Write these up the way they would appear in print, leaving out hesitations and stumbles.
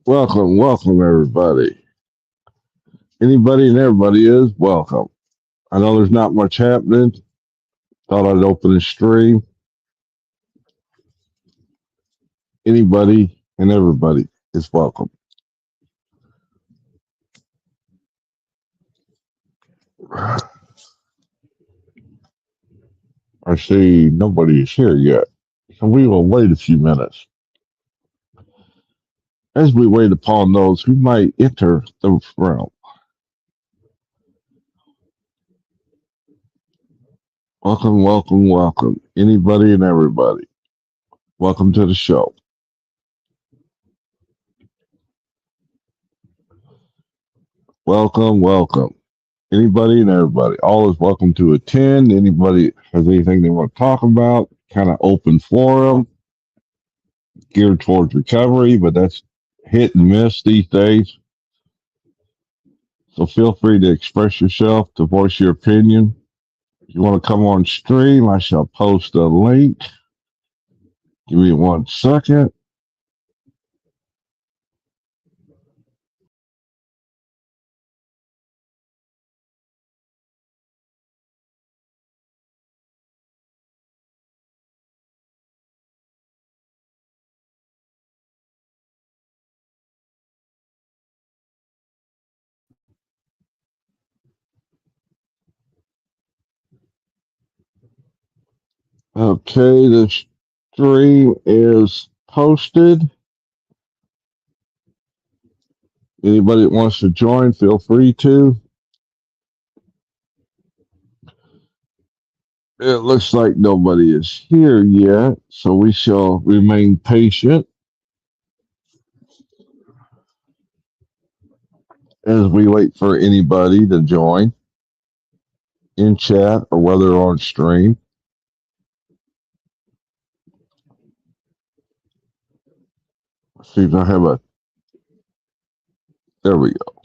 Welcome, welcome, everybody. Anybody and everybody is welcome. I know there's not much happening. Thought I'd open a stream. Anybody and everybody is welcome. I see nobody is here yet, so we will wait a few minutes as we wait upon those who might enter the realm. Welcome, welcome, welcome. Anybody and everybody. Welcome to the show. Welcome, welcome. Anybody and everybody. All is welcome to attend. Anybody has anything they want to talk about, kind of open forum, geared towards recovery, but that's hit and miss these days. So feel free to express yourself, to voice your opinion. If you want to come on stream, I shall post a link. Give me 1 second. Okay, the stream is posted. Anybody that wants to join, feel free to. It looks like nobody is here yet, so we shall remain patient as we wait for anybody to join in chat or whether on stream. See if I have a. There we go.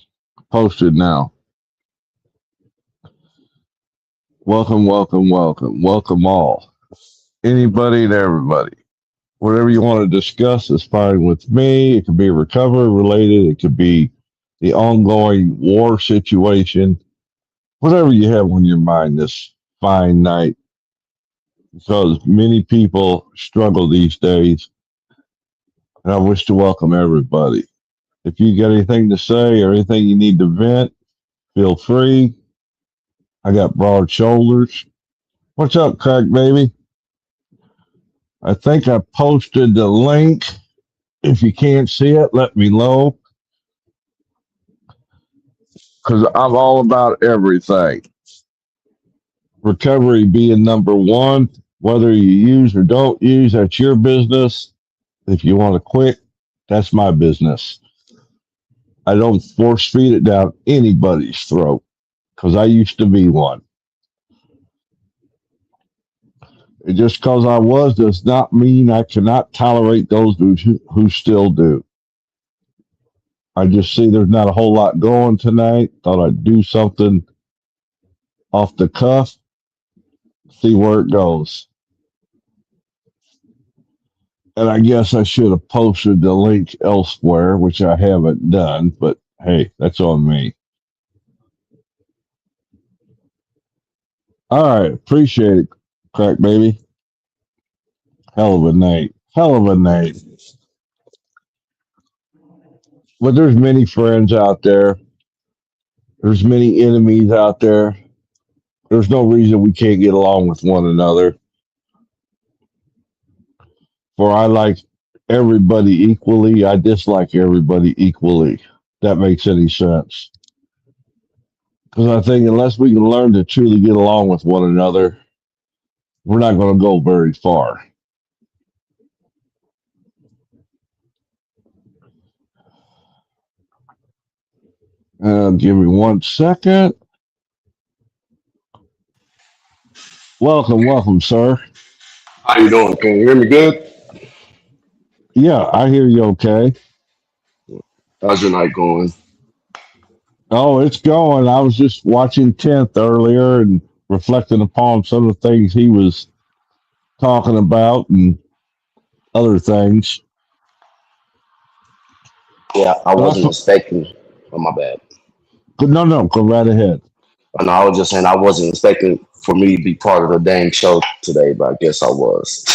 Posted now. Welcome, welcome, welcome. Welcome all. Anybody and everybody. Whatever you want to discuss is fine with me. It could be recovery related. It could be the ongoing war situation. Whatever you have on your mind this fine night. Because many people struggle these days. And I wish to welcome everybody. If you got anything to say or anything you need to vent, feel free. I got broad shoulders. What's up, crack baby? I think I posted the link. If you can't see it, let me know. Because I'm all about everything. Recovery being number one. Whether you use or don't use, that's your business. If you want to quit, that's my business. I don't force feed it down anybody's throat because I used to be one. Just because I was does not mean I cannot tolerate those who still do. I just see there's not a whole lot going tonight. Thought I'd do something off the cuff, see where it goes. And I guess I should have posted the link elsewhere, which I haven't done, but hey, that's on me. All right, appreciate it, crack baby. Hell of a night. Hell of a night. But there's many friends out there. There's many enemies out there. There's no reason we can't get along with one another. For I like everybody equally. I dislike everybody equally. That makes any sense. Because I think unless we can learn to truly get along with one another, we're not going to go very far. Give me 1 second. Welcome, welcome, sir. How you doing? Can you hear me good? Yeah, I hear you okay. How's your night going? Oh, it's going. I was just watching 10th earlier and reflecting upon some of the things he was talking about and other things. Yeah, I But wasn't expecting. Oh, my bad. no, no, go right ahead. And I was just saying I wasn't expecting for me to be part of the dang show today, but I guess I was.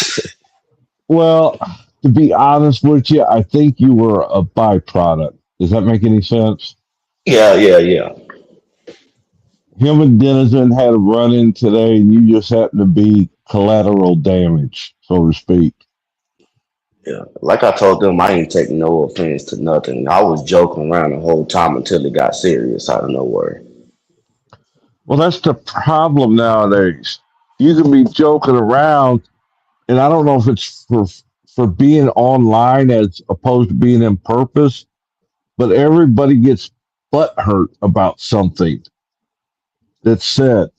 Well, to be honest with you, I think you were a byproduct. Does that make any sense? Yeah, yeah, yeah, Him and Denizen had a run in today, and you just happened to be collateral damage, so to speak. yeah. Like I told them, I ain't taking no offense to nothing. I was joking around the whole time until it got serious out of nowhere. Well, that's the problem nowadays. You can be joking around, and I don't know if it's for being online as opposed to being in purpose, but everybody gets butt hurt about something that's said.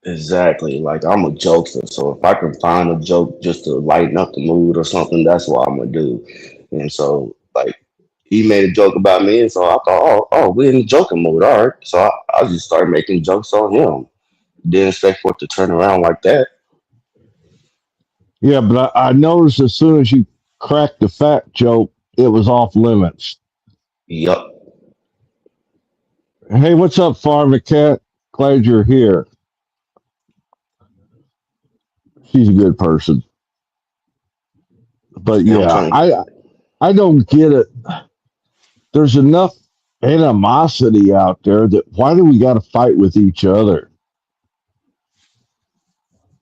Exactly. Like I'm a jokester, so if I can find a joke just to lighten up the mood or something, that's what I'm gonna do. And so, like, he made a joke about me, and so I thought, oh, we're in the joking mood, all right. So I just started making jokes on him. Didn't expect for it to turn around like that. Yeah, but I noticed as soon as you cracked the fat joke, it was off limits. Yup. Hey, what's up, Farmer Cat? Glad you're here. She's a good person. But And I'm yeah, trying to. I don't get it. There's enough animosity out there that why do we got to fight with each other?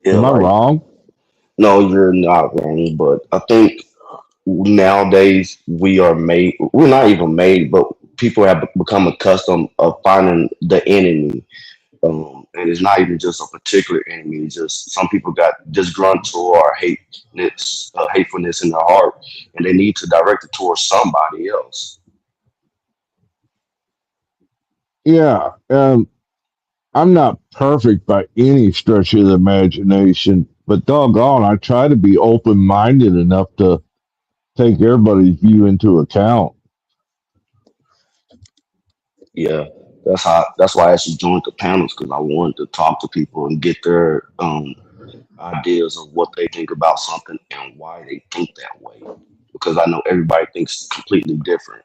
Yeah, Am I like, wrong? no, you're not wrong, but I think nowadays we are made. We're not even made, but people have become accustomed of finding the enemy. And it's not even just a particular enemy. It's just some people got disgruntled or hatefulness in their heart, and they need to direct it towards somebody else. Yeah, I'm not perfect by any stretch of the imagination, but doggone, I try to be open minded enough to take everybody's view into account. Yeah, that's how. That's why I actually joined the panels because I wanted to talk to people and get their ideas of what they think about something and why they think that way. Because I know everybody thinks completely different.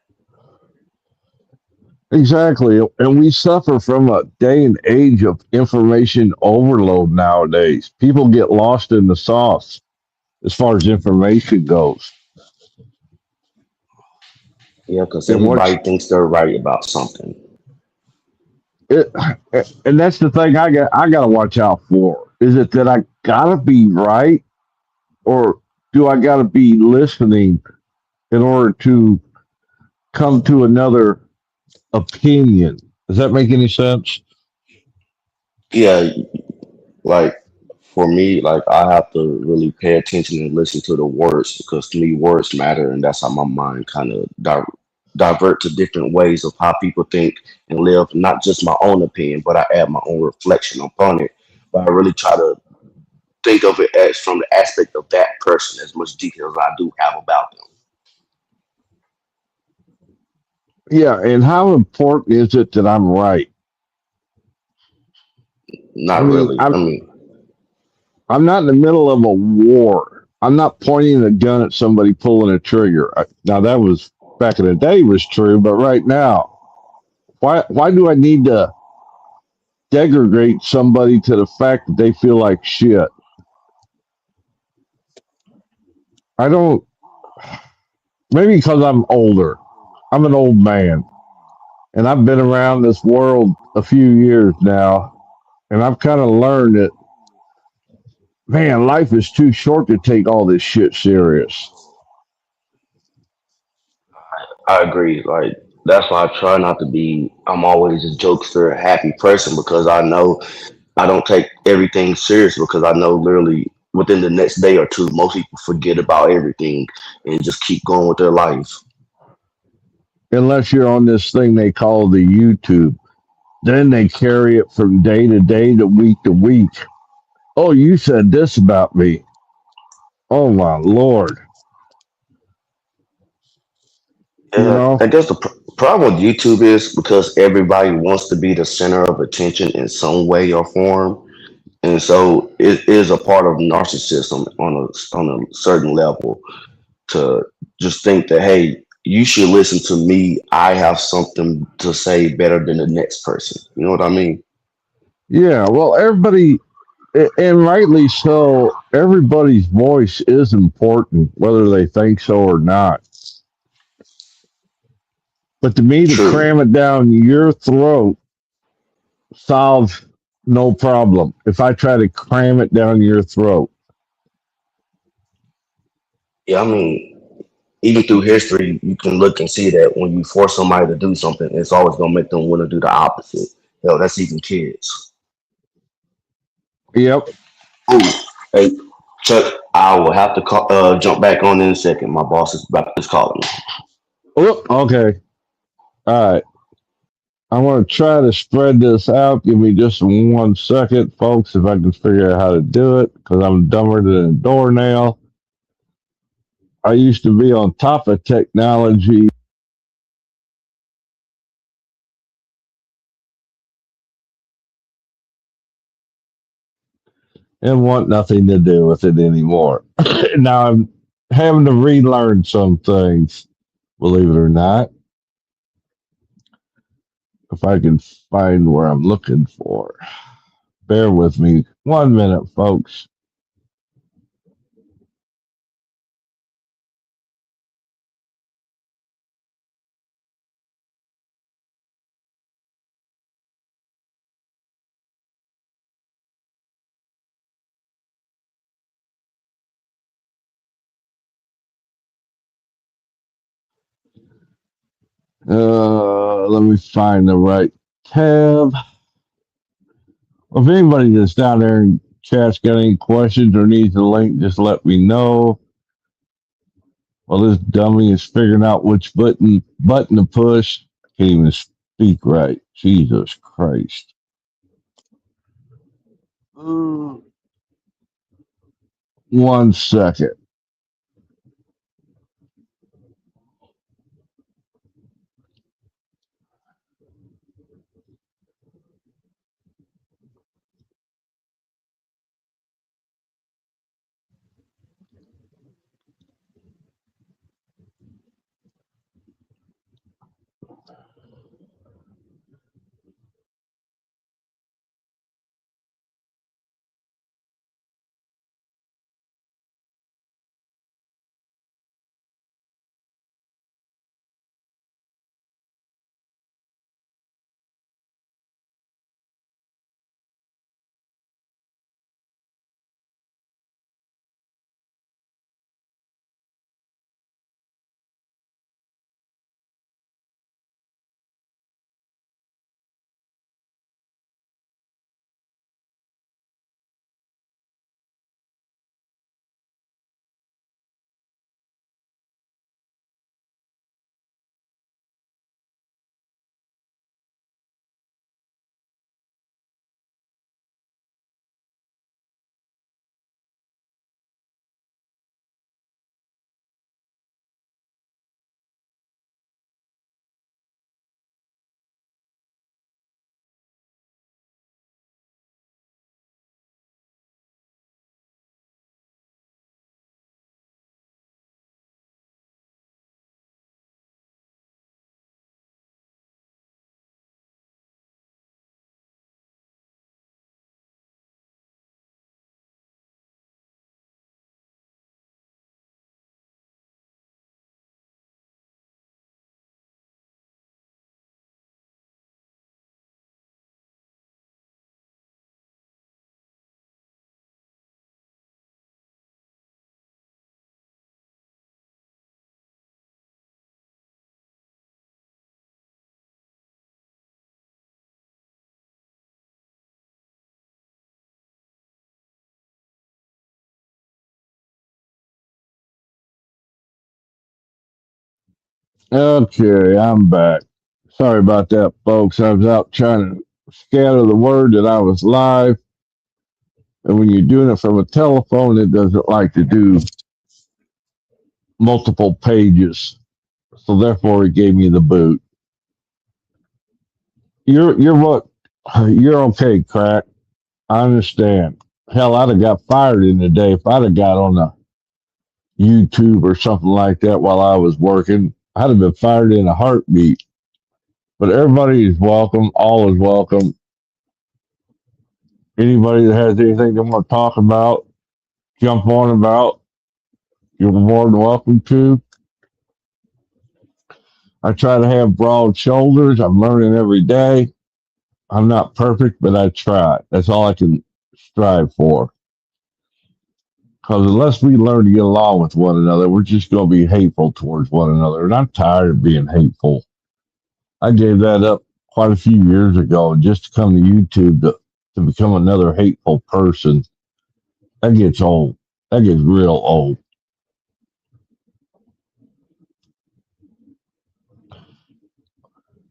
Exactly. And we suffer from a day and age of information overload nowadays. People get lost in the sauce as far as information goes. Yeah, because And everybody what's thinks they're right about something. it, and that's the thing I got to watch out for. Is it that I got to be right or do I got to be listening in order to come to another opinion? Does that make any sense? Yeah, like for me, like I have to really pay attention and listen to the words because to me, words matter, and that's how my mind kind of divert to different ways of how people think and live. Not just my own opinion, but I add my own reflection upon it. But I really try to think of it as from the aspect of that person as much detail as I do have about them. Yeah. And how important is it that I'm right? I Not mean, really. I mean, I'm not in the middle of a war. I'm not pointing a gun at somebody pulling a trigger. Now that was back in the day was true, but right now, why do I need to degrade somebody to the fact that they feel like shit? I don't. Maybe because I'm older. I'm an old man, and I've been around this world a few years now, and I've kind of learned that man, life is too short to take all this shit serious. I agree. Like that's why I try not to be. I'm always a jokester, a happy person because I know I don't take everything serious because I know literally within the next day or two, most people forget about everything and just keep going with their life. Unless you're on this thing they call the YouTube. Then they carry it from day to day to week to week. Oh, you said this about me. Oh my lord. You Yeah, know? I guess the problem with YouTube is because everybody wants to be the center of attention in some way or form, and so it is a part of narcissism on a certain level to just think that hey, you should listen to me. I have something to say better than the next person. You know what I mean? Yeah, well, everybody, and rightly so, everybody's voice is important, whether they think so or not. But to me, to True. cram it down your throat solves no problem. If I try to cram it down your throat, Yeah, I mean, even through history, you can look and see that when you force somebody to do something, it's always gonna make them want to do the opposite. Hell, that's even kids. yep. Oh, hey, Chuck, I will have to jump back on in a second. My boss is calling me. Oh, okay. All right. I want to try to spread this out. Give me just 1 second, folks, if I can figure out how to do it, because I'm dumber than a doornail. I used to be on top of technology and want nothing to do with it anymore. Now I'm having to relearn some things, believe it or not, if I can find where I'm looking for. Bear with me 1 minute, folks. Let me find the right tab. Well, if anybody that's down there in chat's got any questions or needs a link, just let me know. Well, this dummy is figuring out which button to push. I can't even speak right. Jesus Christ. Uh, 1 second. Okay, I'm back. Sorry about that, folks. I was out trying to scatter the word that I was live. And when you're doing it from a telephone, it doesn't like to do multiple pages. So therefore, it gave me the boot. You're what? You're okay, crack. I understand. Hell, I'd have got fired in the day if I'd have got on a YouTube or something like that while I was working. I'd have been fired in a heartbeat. But everybody is welcome. All is welcome. Anybody that has anything they want to talk about, jump on about, you're more than welcome to. I try to have broad shoulders. I'm learning every day. I'm not perfect, but I try. That's all I can strive for. Because unless we learn to get along with one another, we're just going to be hateful towards one another. And I'm tired of being hateful. I gave that up quite a few years ago just to come to YouTube to become another hateful person. That gets old. That gets real old.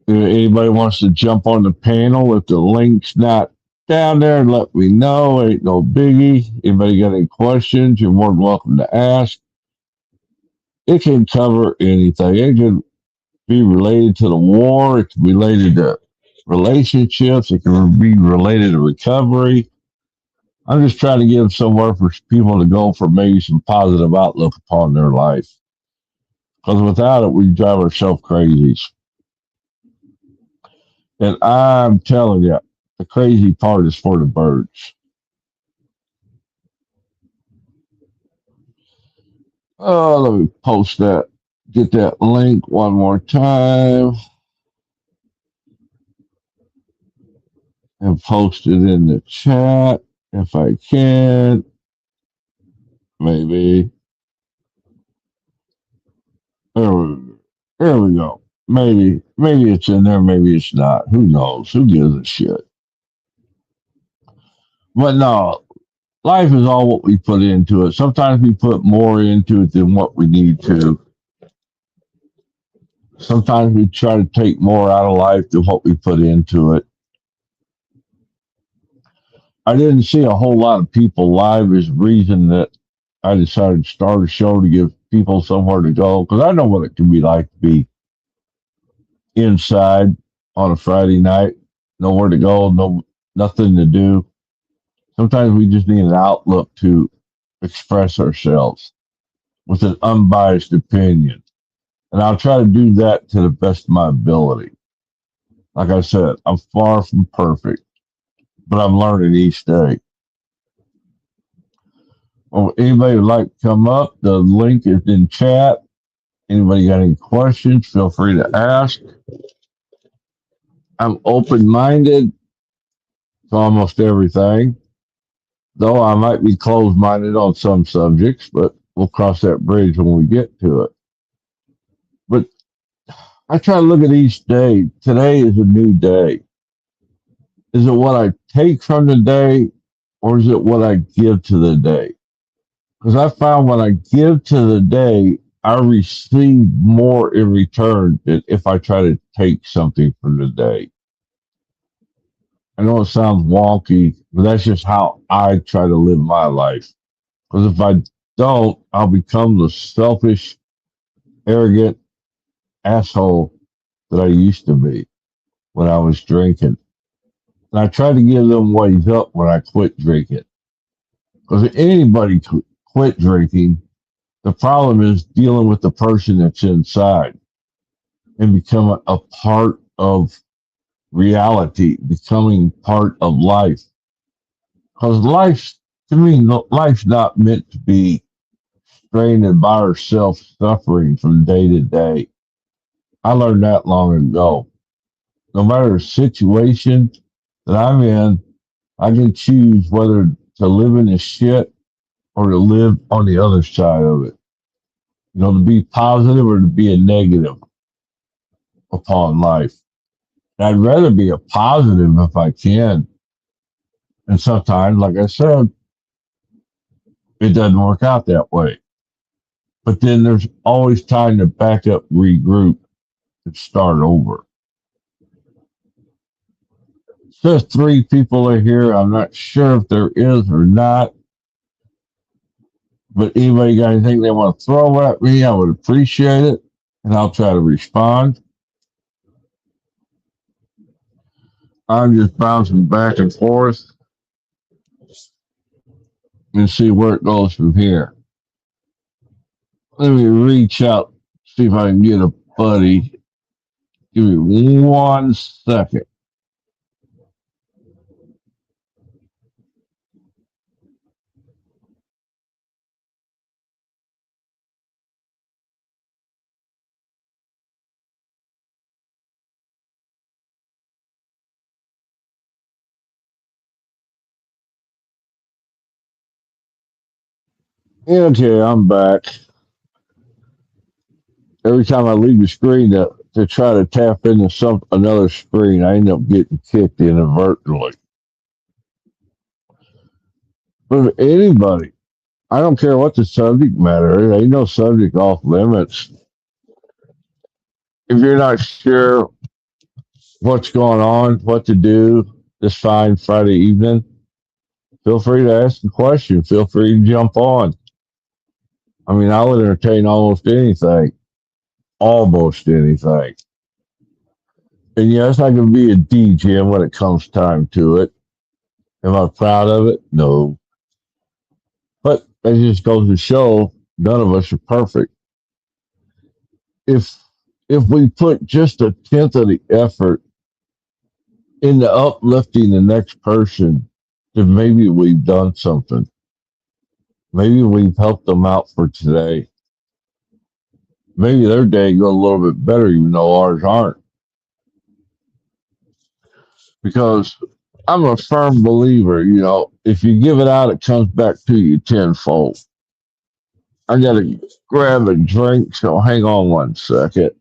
If anybody wants to jump on the panel, if the link's not down there, let me know. Ain't no biggie. Anybody got any questions, you're more than welcome to ask. It can cover anything. It can be related to the war. It can be related to relationships. It can be related to recovery. I'm just trying to give somewhere for people to go for maybe some positive outlook upon their life. Because without it, we drive ourselves crazy. And I'm telling you, the crazy part is for the birds. Oh, let me post that. Get that link one more time and post it in the chat if I can. Maybe. There we go. Maybe it's in there, maybe it's not. Who knows? Who gives a shit? But no, life is all what we put into it. Sometimes we put more into it than what we need to. Sometimes we try to take more out of life than what we put into it. I didn't see a whole lot of people live as reason that I decided to start a show to give people somewhere to go because I know what it can be like to be inside on a Friday night, nowhere to go, nothing to do. Sometimes we just need an outlook to express ourselves with an unbiased opinion. And I'll try to do that to the best of my ability. Like I said, I'm far from perfect, but I'm learning each day. Well, anybody would like to come up, the link is in chat. Anybody got any questions, feel free to ask. I'm open-minded to almost everything, though I might be closed-minded on some subjects, but we'll cross that bridge when we get to it. But I try to look at each day. Today is a new day. Is it what I take from the day, or is it what I give to the day? Because I found when I give to the day, I receive more in return than if I try to take something from the day. I know it sounds wonky, but that's just how I try to live my life. Because if I don't, I'll become the selfish, arrogant asshole that I used to be when I was drinking. And I tried to give them ways up when I quit drinking. Because if anybody quit drinking, the problem is dealing with the person that's inside and becoming a part of reality, becoming part of life. Because life, to me, life's not meant to be strained by ourselves suffering from day to day. I learned that long ago. No matter the situation that I'm in, I can choose whether to live in the shit or to live on the other side of it. You know, to be positive or to be a negative upon life. And I'd rather be a positive if I can. And sometimes, like I said, it doesn't work out that way. But then there's always time to back up, regroup, and start over. It says 3 people are here. I'm not sure if there is or not. But anybody got anything they want to throw at me, I would appreciate it. And I'll try to respond. I'm just bouncing back and forth and see where it goes from here. Let me reach out, see if I can get a buddy. Give me 1 second. Okay, I'm back. Every time I leave the screen to try to tap into another screen, I end up getting kicked inadvertently. But anybody, I don't care what the subject matter is, ain't no subject off limits. If you're not sure what's going on, what to do this fine Friday evening, feel free to ask a question. Feel free to jump on. I mean, I'll entertain almost anything. Almost anything. And yes, I can be a DJ when it comes time to it. Am I proud of it? No. But that just goes to show none of us are perfect. If we put just a tenth of the effort into uplifting the next person, then maybe we've done something. Maybe we've helped them out for today. Maybe their day go a little bit better, even though ours aren't. Because I'm a firm believer, if you give it out, it comes back to you tenfold. I gotta grab a drink, so hang on 1 second.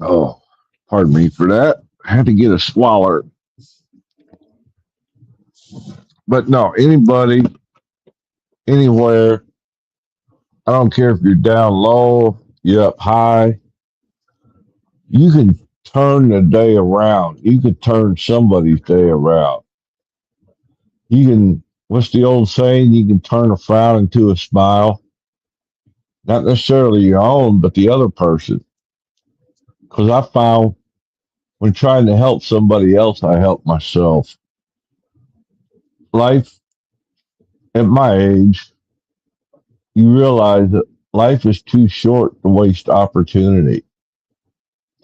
Oh, pardon me for that. I had to get a swallow. But no, anybody, anywhere, I don't care if you're down low, you're up high, you can turn the day around. You can turn somebody's day around. You can, what's the old saying? You can turn a frown into a smile. Not necessarily your own, but the other person. Because I found when trying to help somebody else, I help myself. Life, at my age, you realize that life is too short to waste opportunity,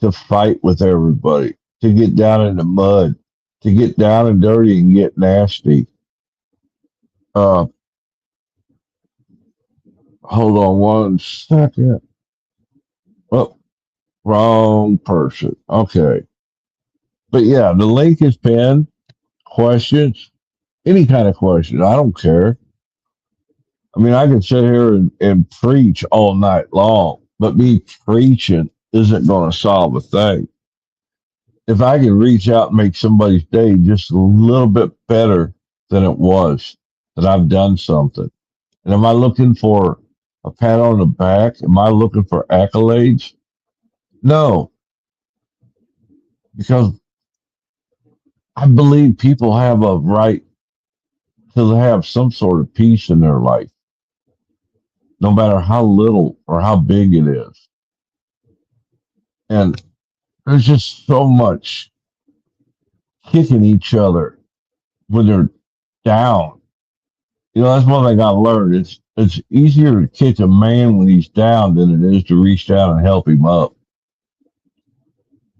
to fight with everybody, to get down in the mud, to get down and dirty and get nasty. Uh, Hold on 1 second. Oh, wrong person. Okay. But yeah, the link is pinned. Questions, any kind of question. I don't care. I mean, I can sit here and preach all night long, but me preaching isn't going to solve a thing. If I can reach out and make somebody's day just a little bit better than it was, then I've done something. And am I looking for a pat on the back? Am I looking for accolades? No, because I believe people have a right to have some sort of peace in their life, no matter how little or how big it is. And there's just so much kicking each other when they're down. That's one thing I learned. It's easier to kick a man when he's down than it is to reach down and help him up.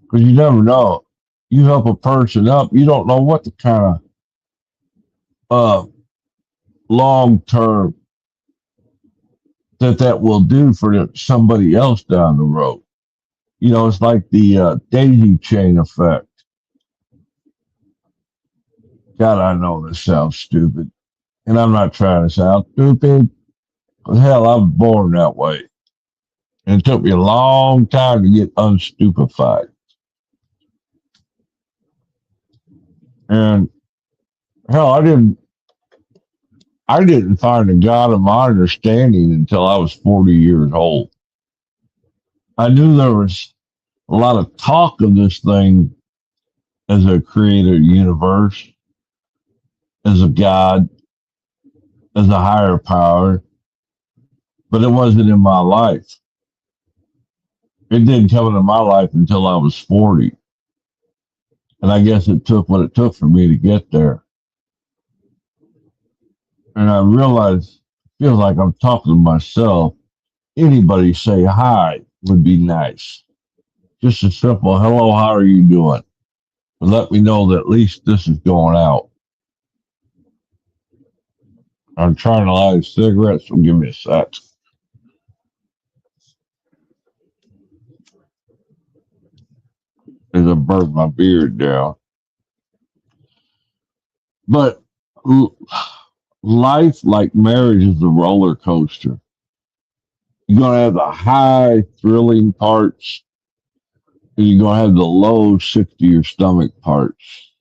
Because you never know. You help a person up, you don't know what the kind of long term that will do for somebody else down the road. It's like the daisy chain effect. God, I know this sounds stupid. And I'm not trying to sound stupid. Because hell, I was born that way. And it took me a long time to get unstupefied. And hell, I didn't find a God of my understanding until I was 40 years old. I knew there was a lot of talk of this thing as a creator universe, as a God, as a higher power, but it wasn't in my life. It didn't come into my life until I was 40. And I guess it took what it took for me to get there. And I realize, feels like I'm talking to myself. Anybody say hi would be nice. Just a simple hello, how are you doing? And let me know that at least this is going out. I'm trying to light a cigarette, so give me a sec. As I burn my beard down. But life, like marriage, is a roller coaster. You're going to have the high, thrilling parts, and you're going to have the low, sick to your stomach parts.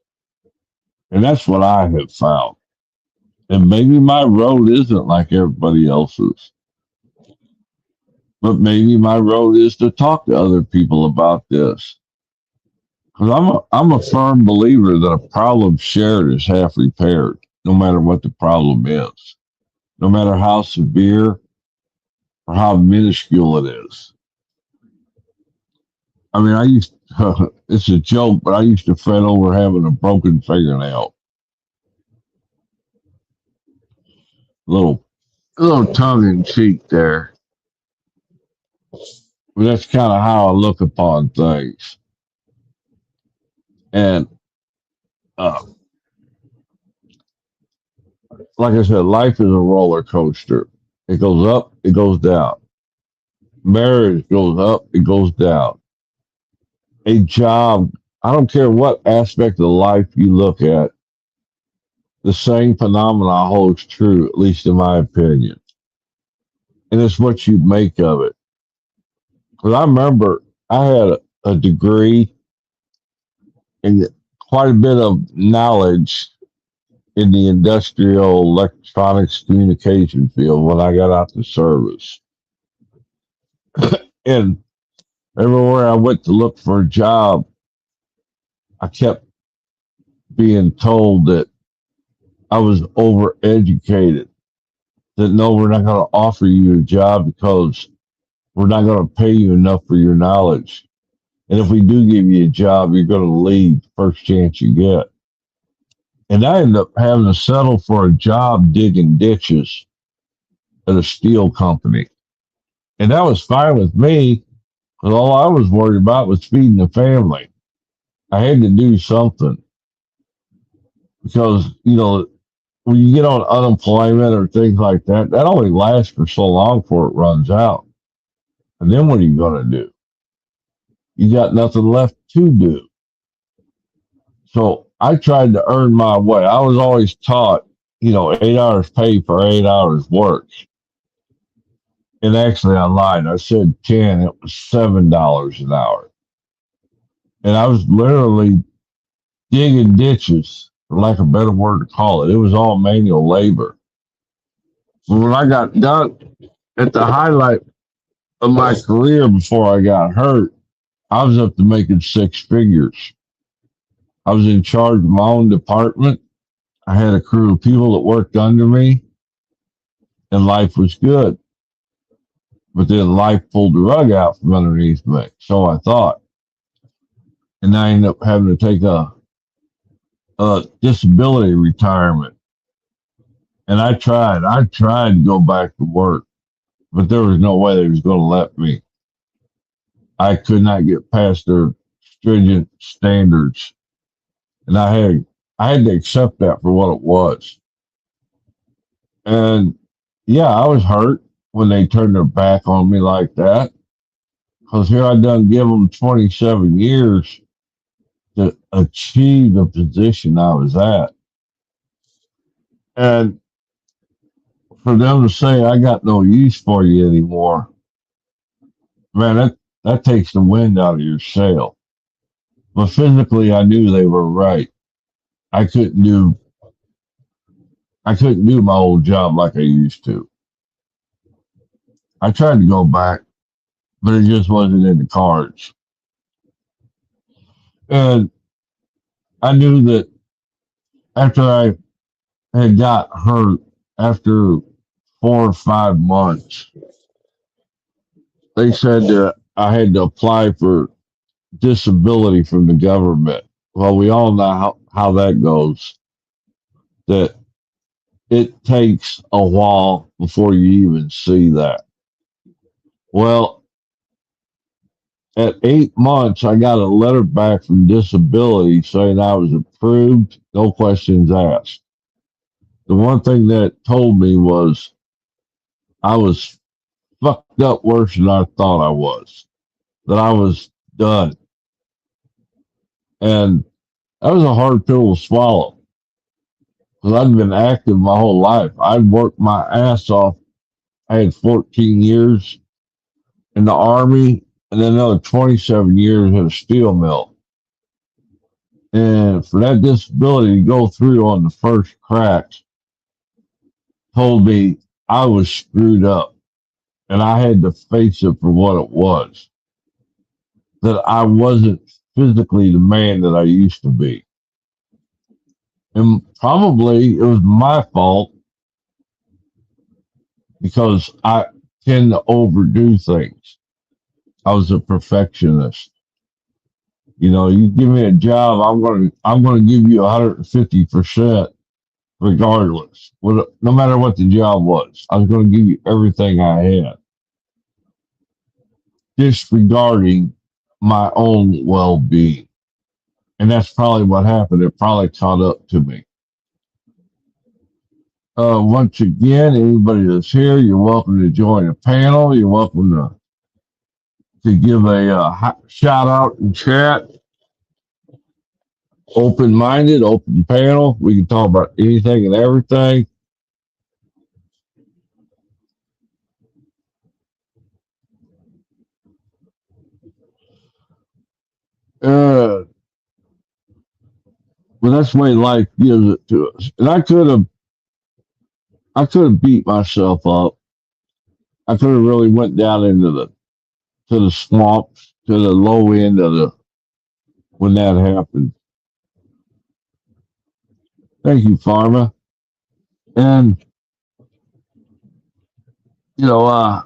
And that's what I have found. And maybe my road isn't like everybody else's, but maybe my road is to talk to other people about this. Because I'm a firm believer that a problem shared is half repaired, no matter what the problem is, no matter how severe or how minuscule it is. I mean, it's a joke, but I used to fret over having a broken fingernail. Little, little tongue in cheek there. But that's kind of how I look upon things. And uh, like I said, life is a roller coaster. It goes up, it goes down. Marriage goes up, it goes down. A job, I don't care what aspect of life you look at, the same phenomena holds true, at least in my opinion. And it's what you make of it. Because I remember I had a degree and quite a bit of knowledge in the industrial electronics communication field when I got out the service. And everywhere I went to look for a job, I kept being told that I was overeducated, that no, we're not going to offer you a job because we're not going to pay you enough for your knowledge. And if we do give you a job, you're going to leave the first chance you get. And I ended up having to settle for a job digging ditches at a steel company. And that was fine with me because all I was worried about was feeding the family. I had to do something because, when you get on unemployment or things like that, that only lasts for so long before it runs out. And then what are you going to do? You got nothing left to do. So I tried to earn my way. I was always taught, 8 hours pay for 8 hours work. And actually, I lied. I said 10. It was $7 an hour. And I was literally digging ditches, for lack of a better word to call it. It was all manual labor. But when I got done at the highlight of my career before I got hurt, I was up to making six figures. I was in charge of my own department. I had a crew of people that worked under me, and life was good. But then life pulled the rug out from underneath me. So I thought. And I ended up having to take a disability retirement. And I tried to go back to work, but there was no way they was going to let me. I could not get past their stringent standards. And I had to accept that for what it was. And yeah, I was hurt when they turned their back on me like that. Because here I done give them 27 years to achieve the position I was at. And for them to say, I got no use for you anymore, man, that takes the wind out of your sail. But physically, I knew they were right. I couldn't do my old job like I used to. I tried to go back, but it just wasn't in the cards. And I knew that after I had got hurt, after 4 or 5 months, they said that I had to apply for disability from the government. Well, we all know how that goes. That it takes a while before you even see that. Well, at 8 months, I got a letter back from disability saying I was approved, no questions asked. The one thing that told me was I was fucked up worse than I thought I was, that I was done. And that was a hard pill to swallow because I'd been active my whole life. I'd worked my ass off. I had 14 years in the Army and then another 27 years at a steel mill. And for that disability to go through on the first cracks told me I was screwed up and I had to face it for what it was. That I wasn't physically the man that I used to be. And probably it was my fault because I tend to overdo things. I was a perfectionist. You know, you give me a job, I'm gonna give you 150% regardless. No matter what the job was. I was gonna give you everything I had, disregarding my own well being. And that's probably what happened. It probably caught up to me. Once again, anybody that's here, you're welcome to join the panel. You're welcome to give a shout out in chat. Open minded, open panel. We can talk about anything and everything. Uh, but that's the way life gives it to us. And I could have beat myself up. I could have really went down into the swamps, to the low end of the when that happened. Thank you, Pharma. And you know,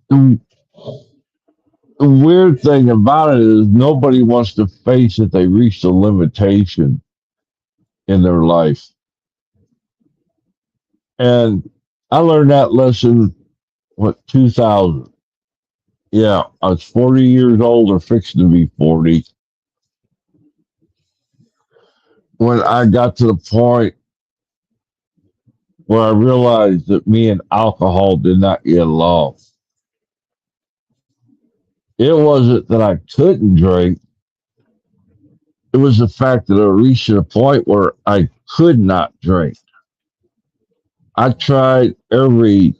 the, the weird thing about it is nobody wants to face that they reached a limitation in their life. And I learned that lesson, what, 2000. Yeah, I was 40 years old or fixing to be 40 when I got to the point where I realized that me and alcohol did not get along. It wasn't that I couldn't drink, it was the fact that I reached a point where I could not drink. I tried every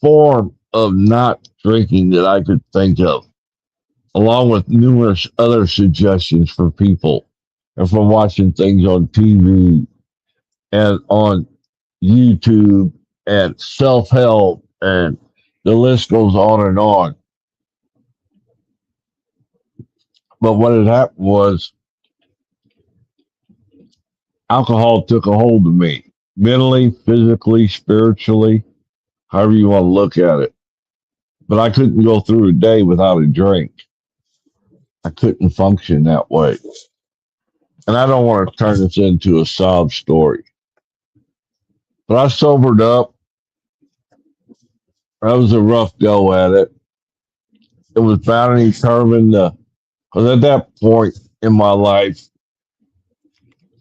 form of not drinking that I could think of, along with numerous other suggestions for people and from watching things on TV and on YouTube and self help, and the list goes on and on. But what had happened was alcohol took a hold of me mentally, physically, spiritually, however you want to look at it. But I couldn't go through a day without a drink. I couldn't function that way. And I don't want to turn this into a sob story. But I sobered up. That was a rough go at it. It was bound and determined because at that point in my life,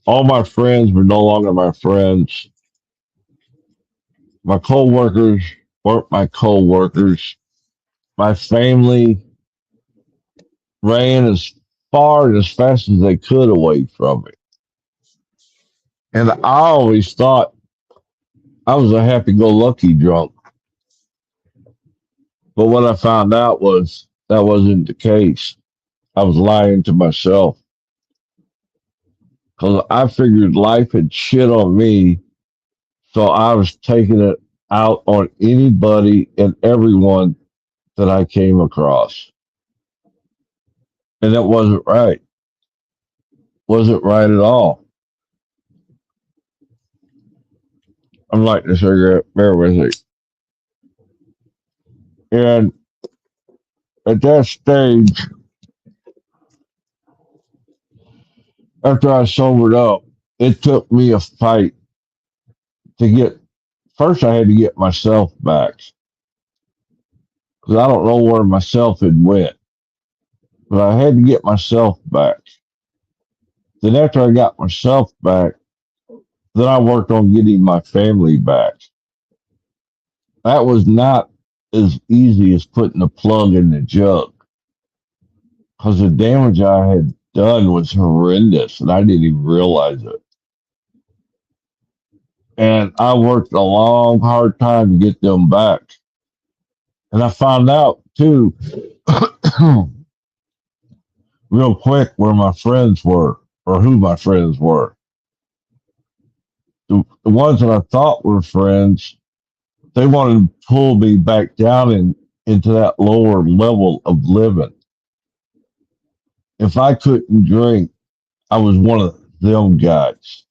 all my friends were no longer my friends. My coworkers weren't my coworkers. My family ran as far and as fast as they could away from me. And I always thought I was a happy go lucky drunk. But what I found out was that wasn't the case. I was lying to myself because I figured life had shit on me. So I was taking it out on anybody and everyone that I came across. And that wasn't right. Wasn't right at all. I'm lighting a cigarette. Bear with me. And at that stage, after I sobered up, it took me a fight to get. First, I had to get myself back because I don't know where myself had went, but I had to get myself back. Then after I got myself back, then I worked on getting my family back. That was not as easy as putting a plug in the jug because the damage I had done was horrendous and I didn't even realize it. And I worked a long, hard time to get them back. And I found out too, real quick, where my friends were or who my friends were. The ones that I thought were friends, they wanted to pull me back down into that lower level of living. If I couldn't drink, I was one of them guys.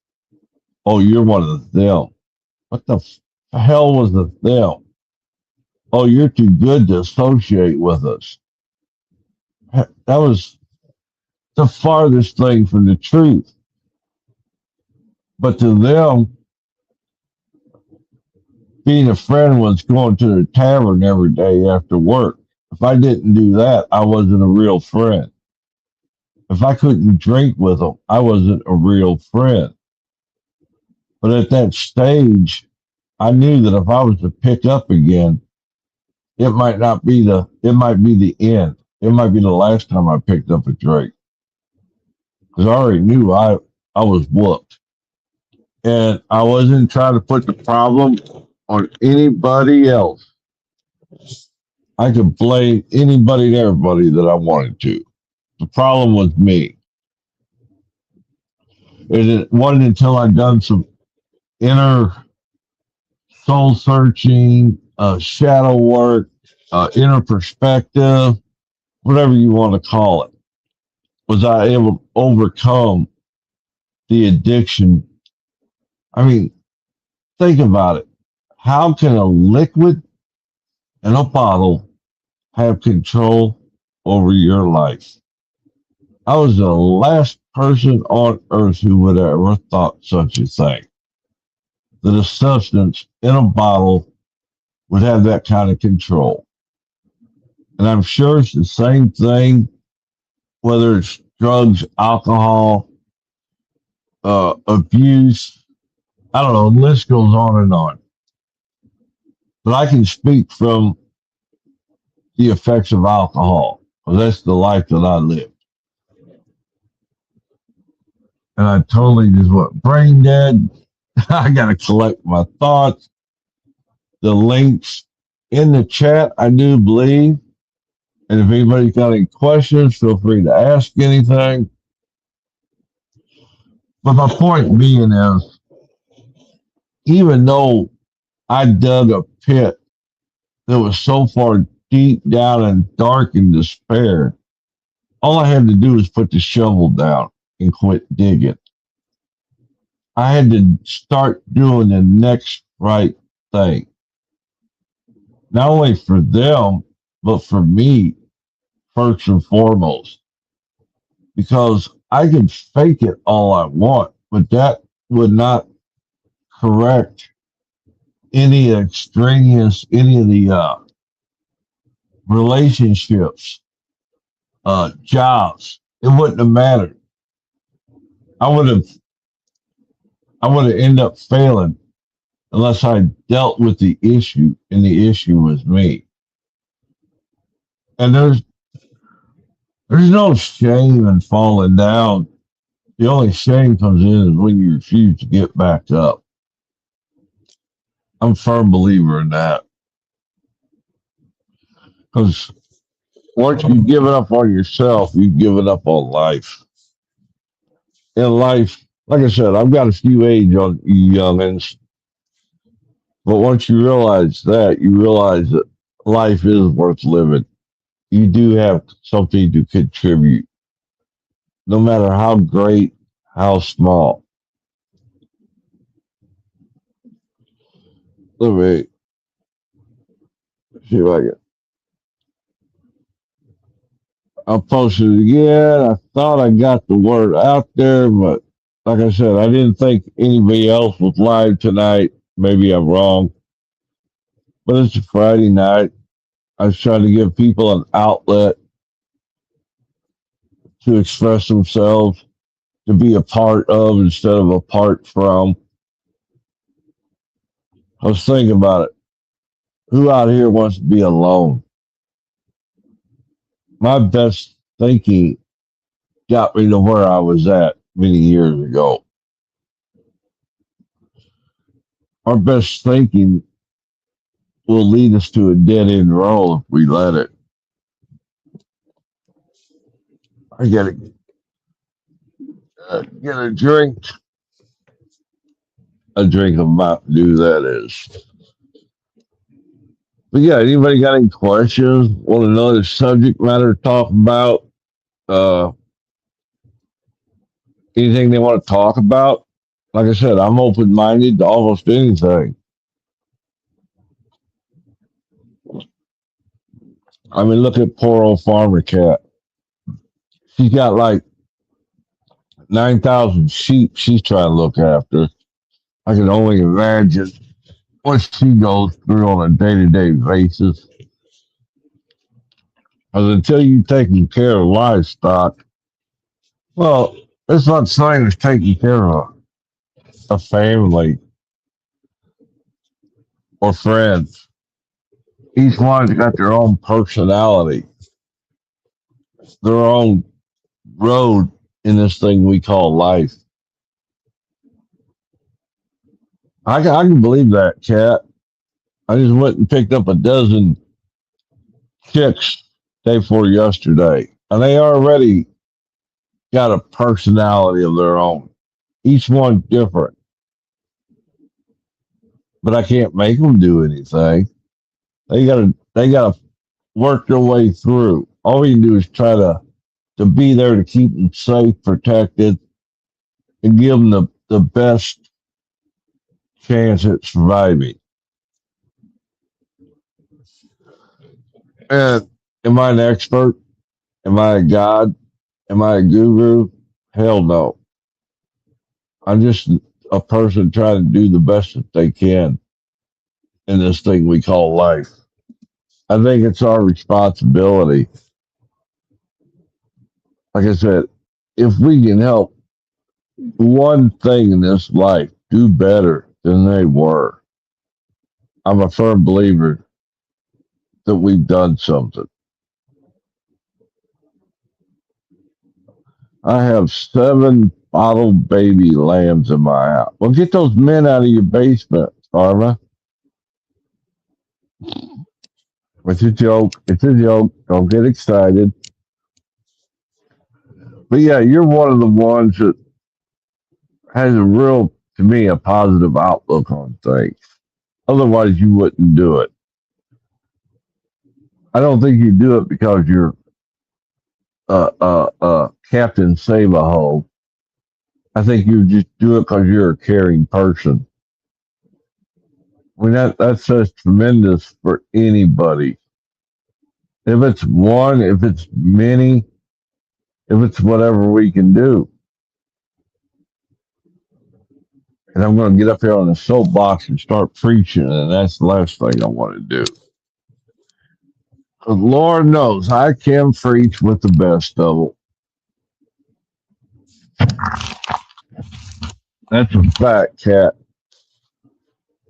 Oh, you're one of them. What the hell was the them? Oh, you're too good to associate with us. That was the farthest thing from the truth. But to them, being a friend was going to the tavern every day after work. If I didn't do that, I wasn't a real friend. If I couldn't drink with them, I wasn't a real friend. But at that stage, I knew that if I was to pick up again, it might be the end. It might be the last time I picked up a drink. Because I already knew I was whooped. And I wasn't trying to put the problem on anybody else. I could blame anybody and everybody that I wanted to. The problem was me. And it wasn't until I'd done some inner soul searching, shadow work, inner perspective, whatever you want to call it, was I able to overcome the addiction. I mean, think about it. How can a liquid and a bottle have control over your life? I was the last person on earth who would have ever thought such a thing. That a substance in a bottle would have that kind of control. And I'm sure it's the same thing, whether it's drugs, alcohol, abuse. I don't know, the list goes on and on. But I can speak from the effects of alcohol, because that's the life that I lived. And I totally just went brain dead. I got to collect my thoughts. The links in the chat, I do believe. And if anybody's got any questions, feel free to ask anything. But my point being is, even though I dug a pit that was so far deep down and dark in despair, all I had to do was put the shovel down and quit digging. I had to start doing the next right thing. Not only for them, but for me, first and foremost. Because I can fake it all I want, but that would not correct any extraneous, any of the relationships, jobs. It wouldn't have mattered. I would have ended up failing unless I dealt with the issue, and the issue was me. And there's no shame in falling down. The only shame comes in is when you refuse to get back up. I'm a firm believer in that. Because once you've given up on yourself, you've given up on life. In life, like I said, I've got a few age on you youngins, but once you realize that, you realize that life is worth living. You do have something to contribute, no matter how great, how small. Let me see if I can. I'll post it again. I thought I got the word out there, but like I said, I didn't think anybody else was live tonight. Maybe I'm wrong, but it's a Friday night. I was trying to give people an outlet to express themselves, to be a part of instead of apart from. I was thinking about it. Who out here wants to be alone? My best thinking got me to where I was at many years ago. Our best thinking will lead us to a dead end roll if we let it. I gotta get a drink of Mountain Dew, that is. But yeah, anybody got any questions? Want to know the subject matter to talk about? Uh, Anything they want to talk about? Like I said, I'm open minded to almost anything. I mean, look at poor old Farmer Cat. She's got like 9,000 sheep she's trying to look after. I can only imagine what she goes through on a day to day basis. Because until you're taking care of livestock, well, it's not the same as taking care of a family or friends. Each one's got their own personality, their own road in this thing we call life. I can believe that, Cat. I just went and picked up a dozen chicks day before yesterday, and they already got a personality of their own. Each one different, but I can't make them do anything. They gotta work their way through. All we can do is try to be there to keep them safe, protected, and give them the best chance at surviving. And am I an expert? Am I a god? Am I a guru? Hell no. I'm just a person trying to do the best that they can in this thing we call life. I think it's our responsibility. Like I said, if we can help one thing in this life do better than they were, I'm a firm believer that we've done something. I have 7 bottled baby lambs in my house. Well, get those men out of your basement, Karma. It's a joke. It's a joke. Don't get excited. But yeah, you're one of the ones that has a real, to me, a positive outlook on things. Otherwise, you wouldn't do it. I don't think you do it because you're Captain Save a Hole. I think you just do it because you're a caring person. I mean, that's just tremendous for anybody. If it's one, if it's many, if it's whatever we can do. And I'm going to get up here on the soapbox and start preaching, and that's the last thing I want to do. But Lord knows I can preach with the best of them. That's a fact, Cat.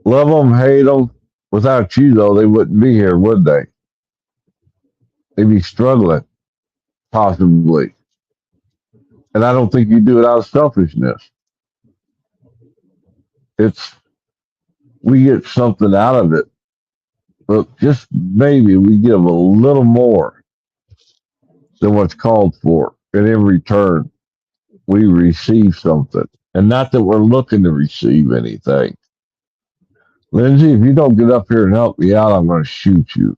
Love them, hate them. Without you, though, they wouldn't be here, would they? They'd be struggling, possibly. And I don't think you do it out of selfishness. It's we get something out of it, but just maybe we give a little more than what's called for. And in return, we receive something. And not that we're looking to receive anything. Lindsay, if you don't get up here and help me out, I'm going to shoot you.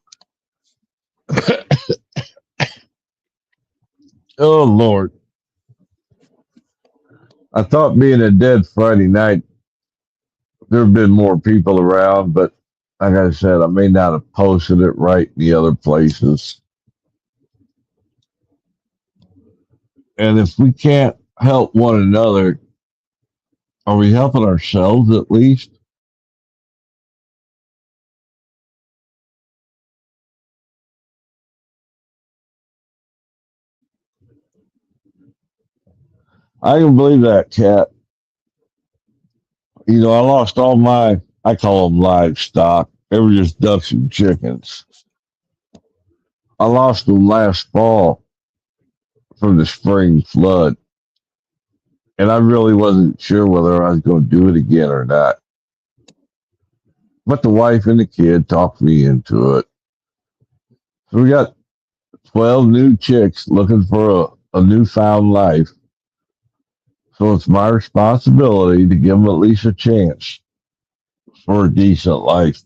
Oh, Lord. I thought being a dead Friday night, there have been more people around, but like I said, I may not have posted it right in the other places. And if we can't help one another, Are we helping ourselves at least? I can believe that, Cat. I lost all my, I call them livestock. They were just ducks and chickens. I lost them last fall from the spring flood, and I really wasn't sure whether I was going to do it again or not. But the wife and the kid talked me into it. So we got 12 new chicks looking for a newfound life. So it's my responsibility to give them at least a chance for a decent life.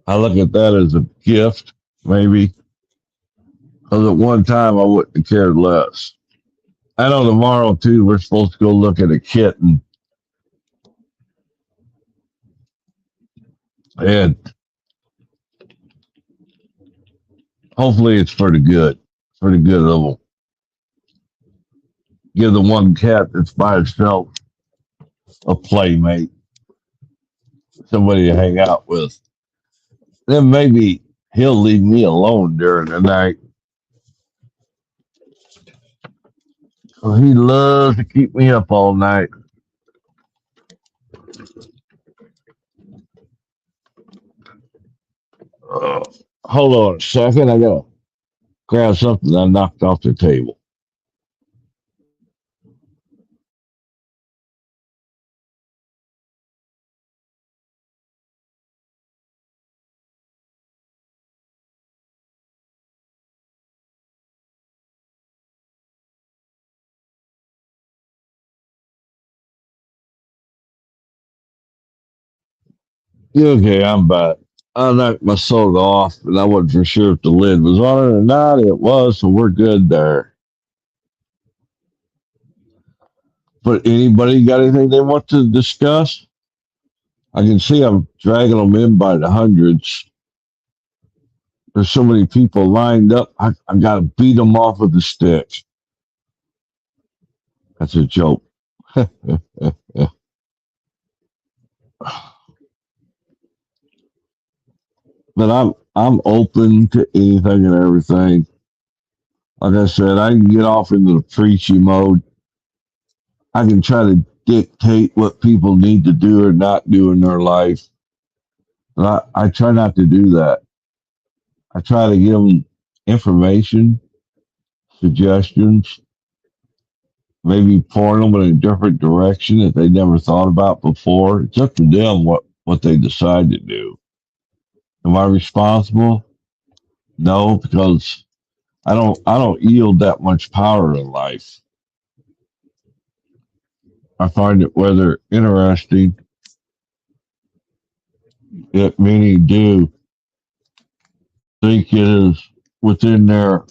I look at that as a gift, maybe, because at one time I wouldn't have cared less. I know tomorrow, too, we're supposed to go look at a kitten, and hopefully it's for the good of them. Give the one cat that's by itself a playmate, somebody to hang out with. Then maybe he'll leave me alone during the night. He loves to keep me up all night. Uh, Hold on a second. I gotta grab something I knocked off the table. Yeah, okay, I'm back. I knocked my soda off, and I wasn't for sure if the lid was on it or not. It was, so we're good there. But anybody got anything they want to discuss? I can see I'm dragging them in by the hundreds. There's so many people lined up. I got to beat them off with the stick. That's a joke. But I'm open to anything and everything. Like I said, I can get off into the preachy mode. I can try to dictate what people need to do or not do in their life. But I try not to do that. I try to give them information, suggestions, maybe point them in a different direction that they never thought about before. It's up to them what they decide to do. Am I responsible? No, because I don't yield that much power in life. I find it rather interesting that many do think it is within their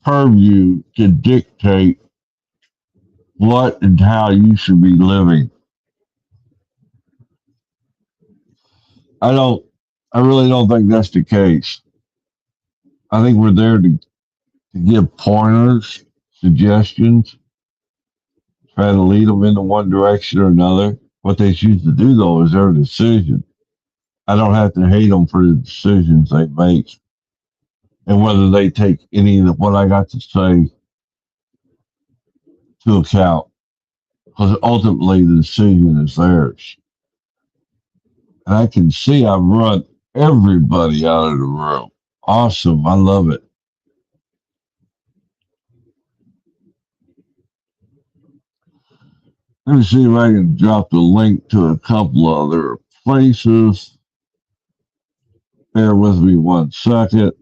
purview to dictate what and how you should be living. I don't I really don't think that's the case. I think we're there to give pointers, suggestions, try to lead them into one direction or another. What they choose to do, though, is their decision. I don't have to hate them for the decisions they make and whether they take any of what I got to say to account. Because ultimately, the decision is theirs. And I can see I've run everybody out of the room. Awesome. I love it. Let me see if I can drop the link to a couple other places. Bear with me one second.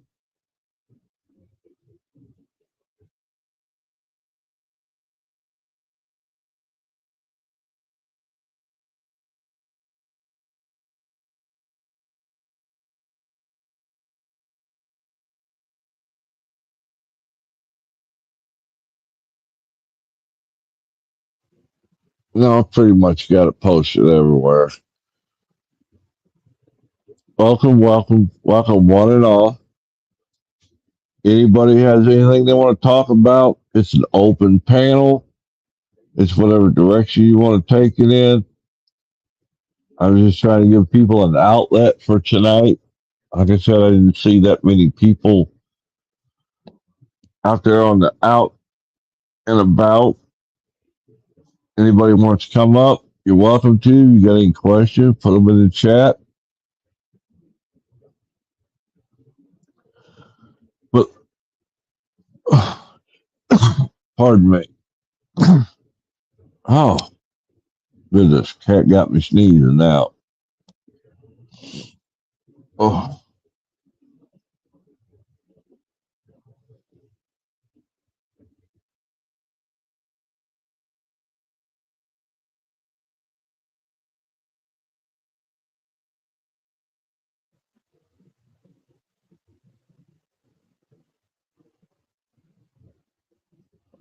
No, I pretty much got it posted everywhere. Welcome, welcome, welcome, one and all. Anybody has anything they want to talk about? It's an open panel. It's whatever direction you want to take it in. I was just trying to give people an outlet for tonight. Like I said, I didn't see that many people out there on the out and about. Anybody wants to come up, you're welcome to. You got any questions, put them in the chat. But, pardon me. Oh, goodness. Cat got me sneezing now. Oh,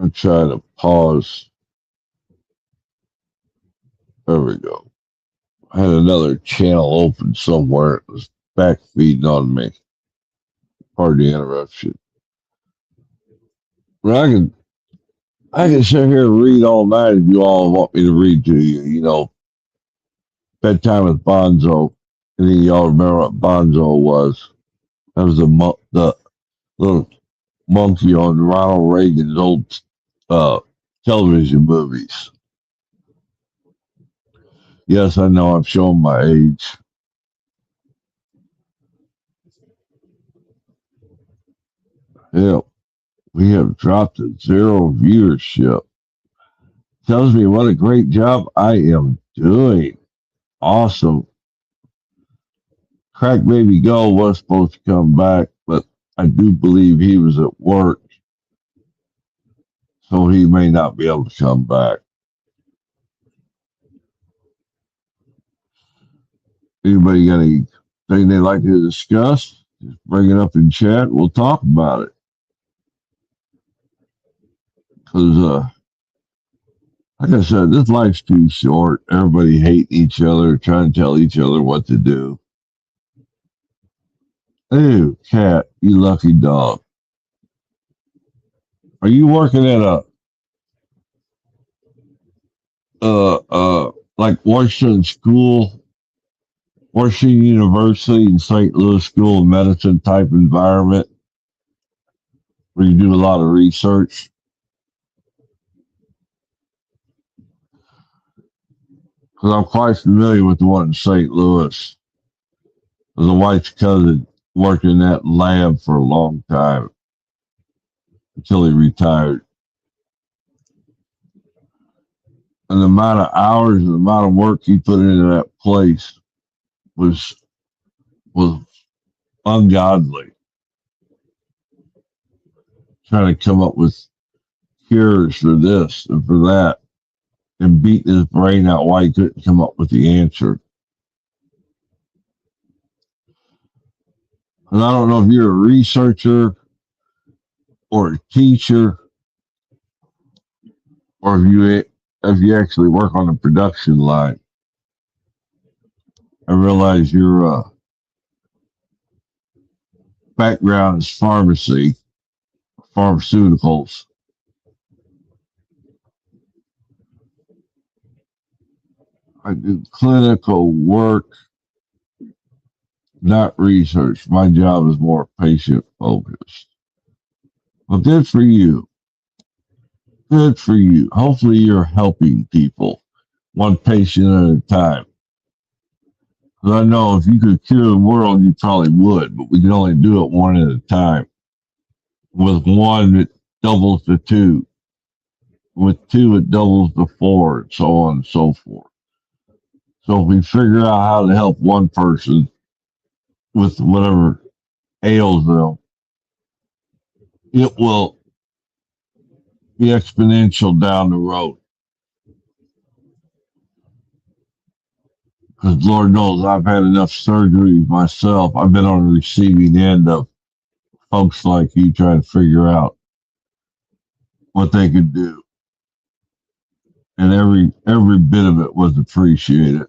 I'm trying to pause. There we go. I had another channel open somewhere. It was back feeding on me. Pardon the interruption. But I can sit here and read all night if you all want me to read to you. You know, Bedtime with Bonzo. Any of y'all remember what Bonzo was? That was the little monkey on Ronald Reagan's old uh, television movies. Yes, I know I'm showing my age. Yeah, we have dropped to 0 viewership. Tells me what a great job I am doing. Awesome. Crack Baby Go was supposed to come back, but I do believe he was at work, so he may not be able to come back. Anybody got anything they'd like to discuss? Just bring it up in chat. We'll talk about it. Because, like I said, this life's too short. Everybody hate each other, trying to tell each other what to do. Ew, cat, you lucky dog. Are you working at like Washington School, Washington University in St. Louis School of Medicine type environment where you do a lot of research? Because I'm quite familiar with the one in St. Louis. There's a wife's cousin worked in that lab for a long time until he retired. And the amount of hours and the amount of work he put into that place was ungodly. Trying to come up with cures for this and for that, and beating his brain out why he couldn't come up with the answer. And I don't know if you're a researcher or a teacher, or if you actually work on the production line. I realize your background is pharmacy, pharmaceuticals. I do clinical work, not research. My job is more patient focused. Well, good for you. Good for you. Hopefully you're helping people one patient at a time. Because I know if you could cure the world, you probably would, but we can only do it one at a time. With one, it doubles to two. With two, it doubles to four, and so on and so forth. So if we figure out how to help one person with whatever ails them, it will be exponential down the road. Because Lord knows I've had enough surgeries myself. I've been on the receiving end of folks like you trying to figure out what they could do. And every bit of it was appreciated.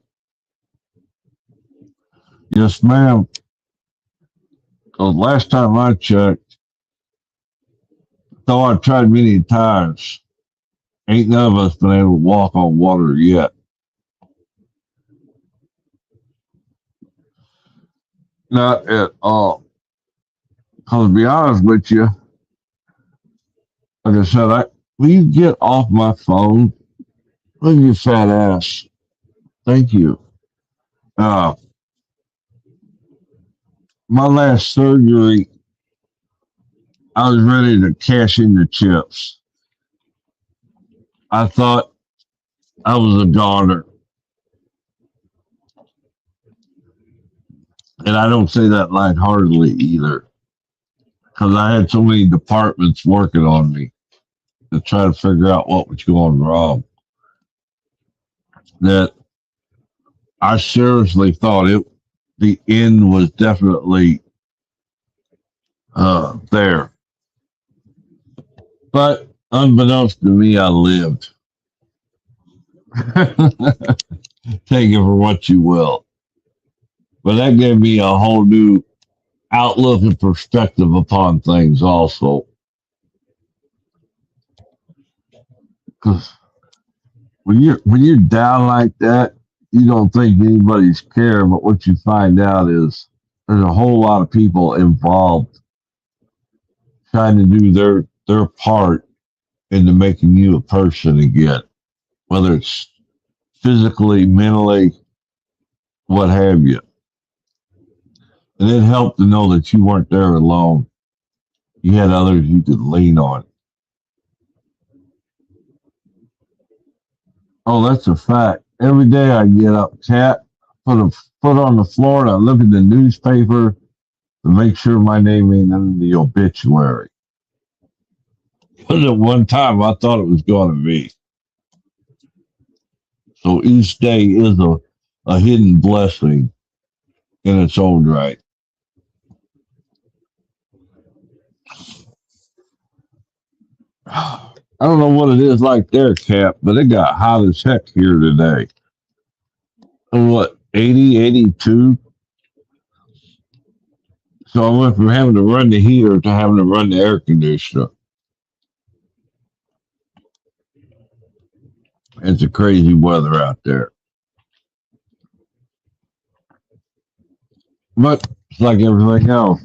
Yes, ma'am. Because last time I checked, Though I've tried many times, ain't none of us been able to walk on water yet. Not at all. Because to be honest with you, like I said, will you get off my phone? Look at your fat ass. Thank you. Uh, my last surgery, I was ready to cash in the chips. I thought I was a goner. And I don't say that lightheartedly either. Because I had so many departments working on me to try to figure out what was going wrong that I seriously thought the end was definitely there. But unbeknownst to me, I lived. Take it for what you will. But that gave me a whole new outlook and perspective upon things also. Because when you're down like that, you don't think anybody's caring, but what you find out is there's a whole lot of people involved trying to do their part into making you a person again, whether it's physically, mentally, what have you. And it helped to know that you weren't there alone. You had others you could lean on. Oh, that's a fact. Every day I get up, cat, put a foot on the floor, and I look at the newspaper to make sure my name ain't in the obituary. Because at one time I thought it was going to be. So each day is a hidden blessing in its own right. I don't know what it is like there, Cap, but it got hot as heck here today. And what, 80, 82? So I went from having to run the heater to having to run the air conditioner. It's a crazy weather out there. But it's like everything else.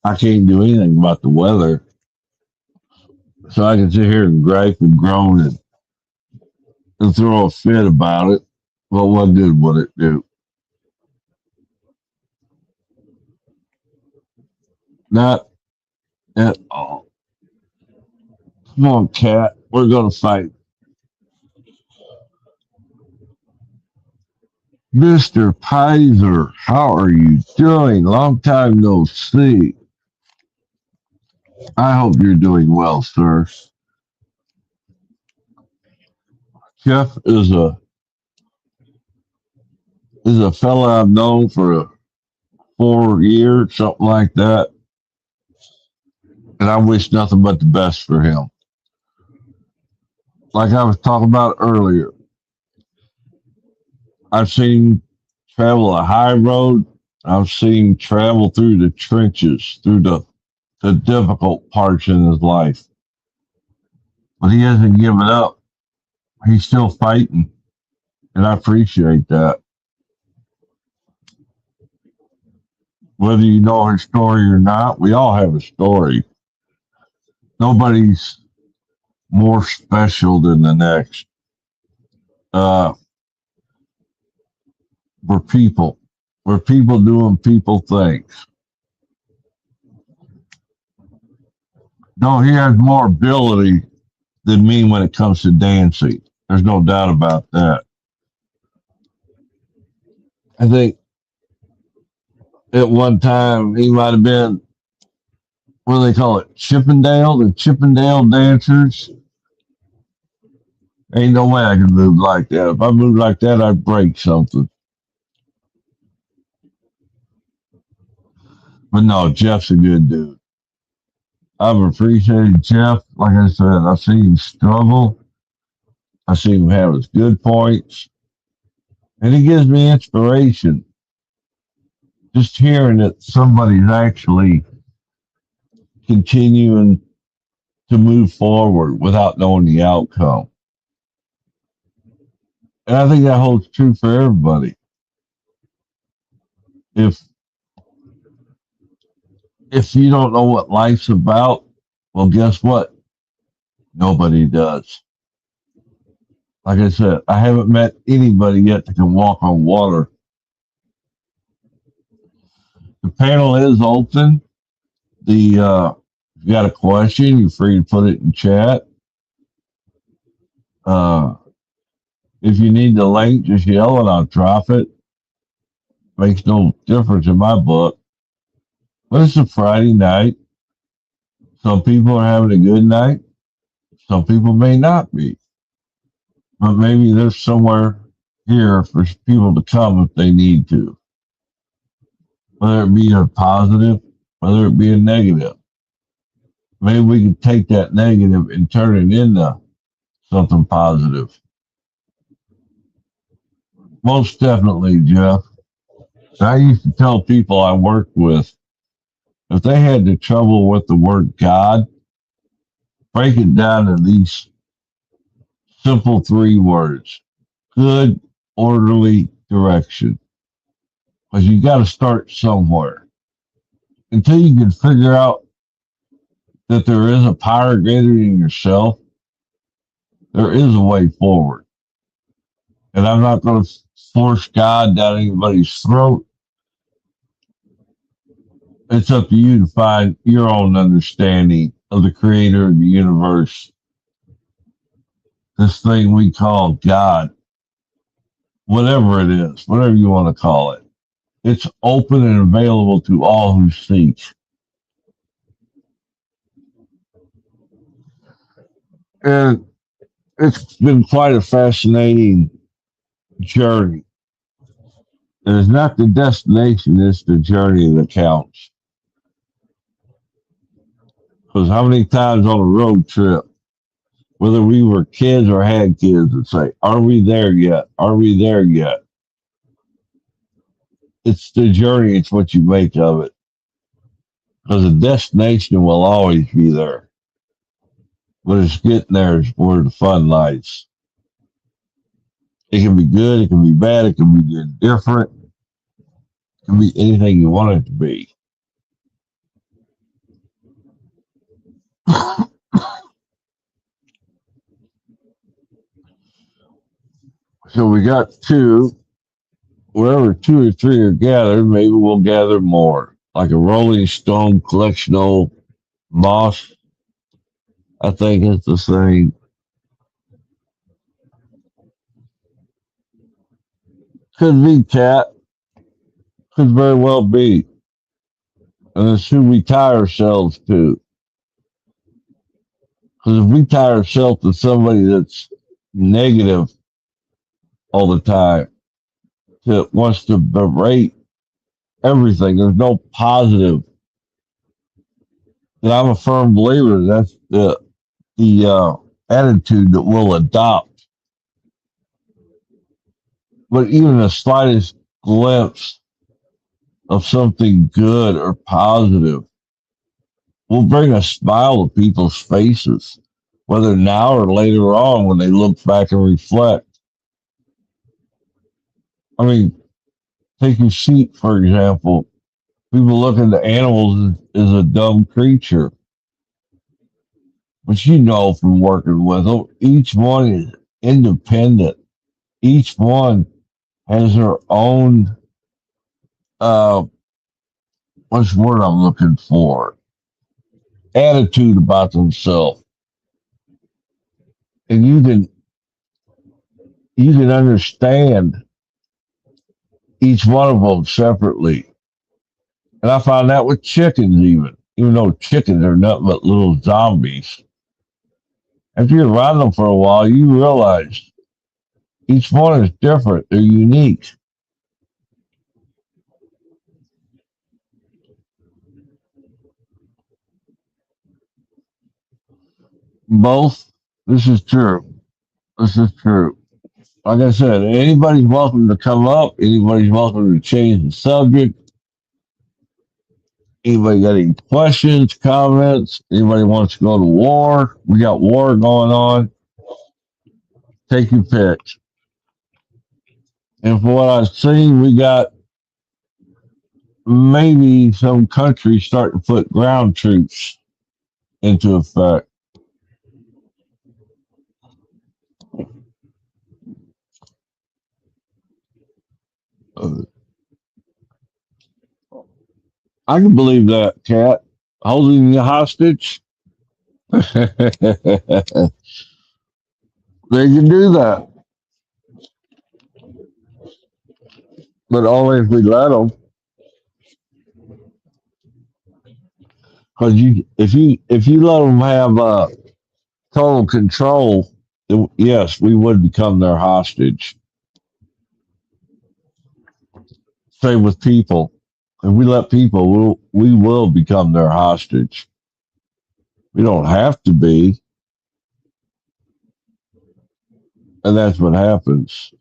I can't do anything about the weather. So I can sit here and gripe and groan and throw a fit about it. But what good would it do? Not at all. Come on, cat. We're going to fight. Mr. Pizer, how are you doing? Long time no see. I hope you're doing well, sir. Jeff is a fella I've known for 4 years, something like that. And I wish nothing but the best for him. Like I was talking about earlier, I've seen travel a high road. I've seen travel through the trenches, through the difficult parts in his life. But he hasn't given up. He's still fighting. And I appreciate that. Whether you know his story or not, we all have a story. Nobody's more special than the next. We're people. We're people doing people things. No, he has more ability than me when it comes to dancing. There's no doubt about that. I think at one time he might have been, what do they call it, Chippendale, the Chippendale dancers. Ain't no way I can move like that. If I moved like that, I'd break something. But no, Jeff's a good dude. I've appreciated Jeff. Like I said, I've seen him struggle. I've seen him have his good points. And he gives me inspiration. Just hearing that somebody's actually continuing to move forward without knowing the outcome. And I think that holds true for everybody. If if you don't know what life's about, well, guess what? Nobody does. Like I said, I haven't met anybody yet that can walk on water. The panel is open. If you got a question, you're free to put it in chat. Uh, if you need the link, just yell and I'll drop it. Makes no difference in my book. But it's a Friday night. Some people are having a good night. Some people may not be. But maybe there's somewhere here for people to come if they need to. Whether it be a positive, whether it be a negative. Maybe we can take that negative and turn it into something positive. Most definitely, Jeff. I used to tell people I worked with, if they had the trouble with the word God, break it down to these simple three words: good, orderly direction. Because you got to start somewhere. Until you can figure out that there is a power greater than yourself, there is a way forward. And I'm not going to force God down anybody's throat. It's up to you to find your own understanding of the creator of the universe, this thing we call God, whatever it is, whatever you want to call it. It's open and available to all who seek. And it's been quite a fascinating journey. And it's not the destination, it's the journey that counts. Because how many times on a road trip, whether we were kids or had kids, would say, are we there yet? Are we there yet? It's the journey, it's what you make of it. Because the destination will always be there. But it's getting there is where the fun lies. It can be good, it can be bad, it can be different. It can be anything you want it to be. So we got two. Wherever two or three are gathered, maybe we'll gather more. Like a Rolling Stone collectional moss, I think it's the same. Could be cat, could very well be. And it's who we tie ourselves to. Because if we tie ourselves to somebody that's negative all the time, that wants to berate everything, there's no positive. And I'm a firm believer that's the attitude that we'll adopt. But even the slightest glimpse of something good or positive will bring a smile to people's faces, whether now or later on when they look back and reflect. I mean, take a sheep, for example. People look at the animals as a dumb creature. But you know from working with them, each one is independent. Each one has their own, what's the word I'm looking for? Attitude about themselves. And you can understand each one of them separately. And I found that with chickens even though chickens are nothing but little zombies. After you're around them for a while, you realize each one is different. They're unique. Both. This is true. This is true. Like I said, anybody's welcome to come up. Anybody's welcome to change the subject. Anybody got any questions, comments? Anybody wants to go to war? We got war going on. Take your pick. And for what I've seen, we got maybe some countries starting to put ground troops into effect. I can believe that, Cat. Holding you hostage. They can do that, but only if we let them. Because if you let them have total control, then yes, we would become their hostage. Same with people. If we let people, we will become their hostage. We don't have to be, and that's what happens.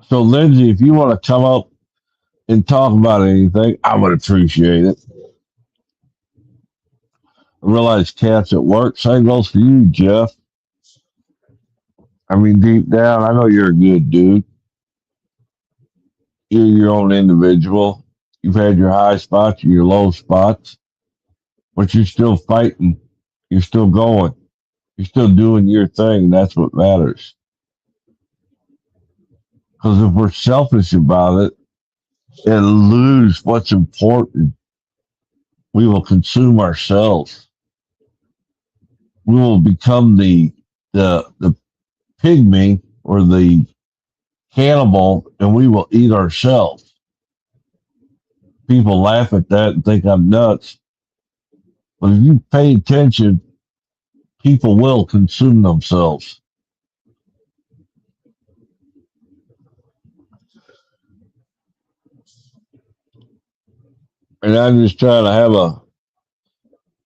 So, Lindsay, if you want to come up and talk about anything, I would appreciate it. I realize Cat's at work. Same goes for you, Jeff. I mean, deep down, I know you're a good dude. You're your own individual. You've had your high spots and your low spots, but you're still fighting. You're still going. You're still doing your thing. That's what matters. Because if we're selfish about it and lose what's important, we will consume ourselves. We will become the pygmy or the cannibal, and we will eat ourselves. People laugh at that and think I'm nuts. But if you pay attention, people will consume themselves. And I'm just trying to have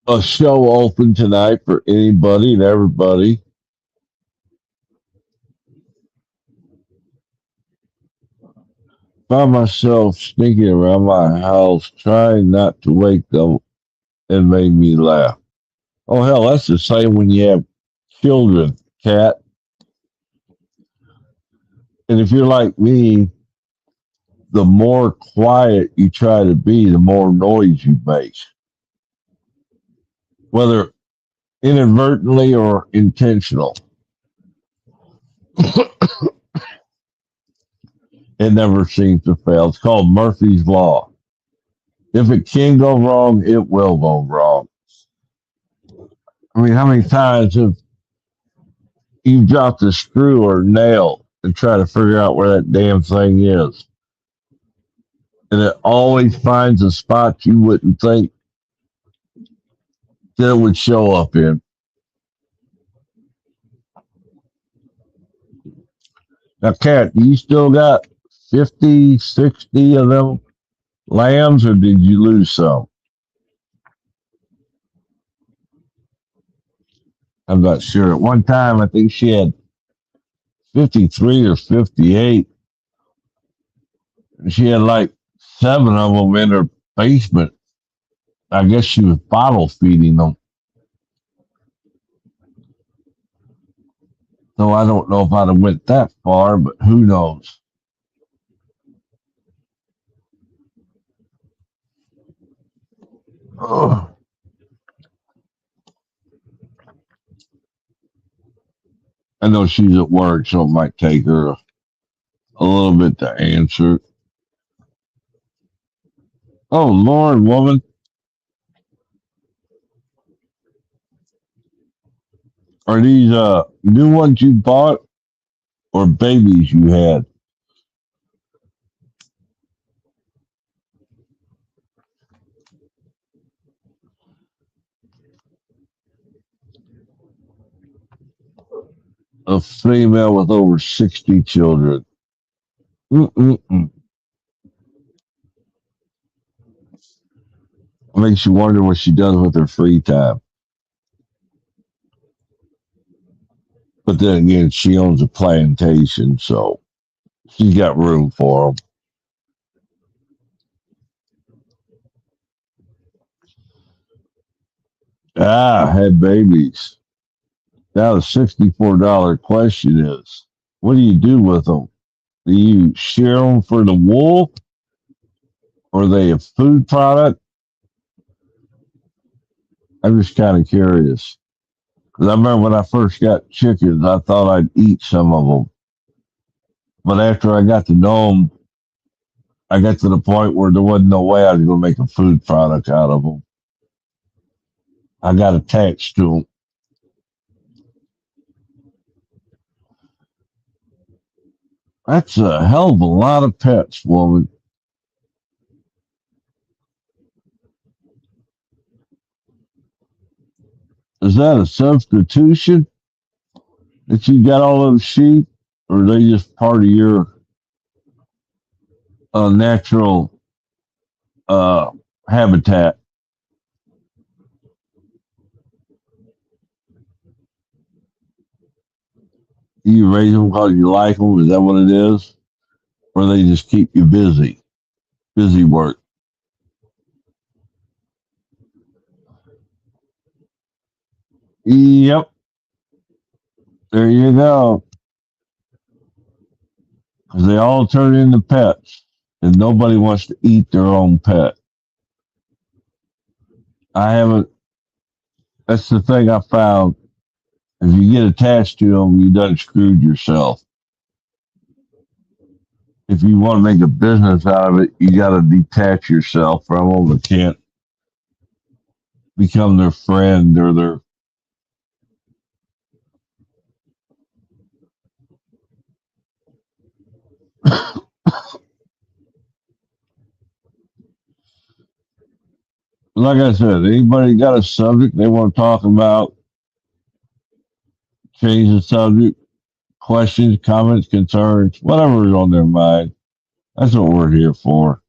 a show open tonight for anybody and everybody. Find myself sneaking around my house, trying not to wake them, and made me laugh. Oh hell, that's the same when you have children, Cat. And if you're like me, the more quiet you try to be, the more noise you make, whether inadvertently or intentional. It never seems to fail. It's called Murphy's Law. If it can go wrong, it will go wrong. I mean, how many times have you dropped a screw or nail and try to figure out where that damn thing is? And it always finds a spot you wouldn't think that it would show up in. Now, Cat, do you still got 50, 60 of them lambs, or did you lose some? I'm not sure. At one time, I think she had 53 or 58. She had like 7 of them in her basement. I guess she was bottle feeding them. So I don't know if I'd have went that far, but who knows? Ugh. I know she's at work, so it might take her a little bit to answer. Oh, Lord, woman. Are these new ones you bought or babies you had? A female with over 60 children. Mm-mm-mm. Makes you wonder what she does with her free time. But then again, she owns a plantation, so she's got room for them. Ah, had babies. Now the $64 question is, what do you do with them? Do you shear them for the wool? Or are they a food product? I'm just kind of curious. Because I remember when I first got chickens, I thought I'd eat some of them. But after I got to know them, I got to the point where there wasn't no way I was going to make a food product out of them. I got attached to them. That's a hell of a lot of pets, woman. Is that a substitution that you got all those sheep? Or are they just part of your natural uh, habitat? You raise them because you like them? Is that what it is? Or they just keep you busy? Busy work. Yep. There you go. Because they all turn into pets. And nobody wants to eat their own pet. I haven't. That's the thing I found. If you get attached to them, you done screwed yourself. If you want to make a business out of it, you got to detach yourself from them. You can't become their friend or their. Like I said, anybody got a subject they want to talk about, change the subject, questions, comments, concerns, whatever is on their mind. That's what we're here for.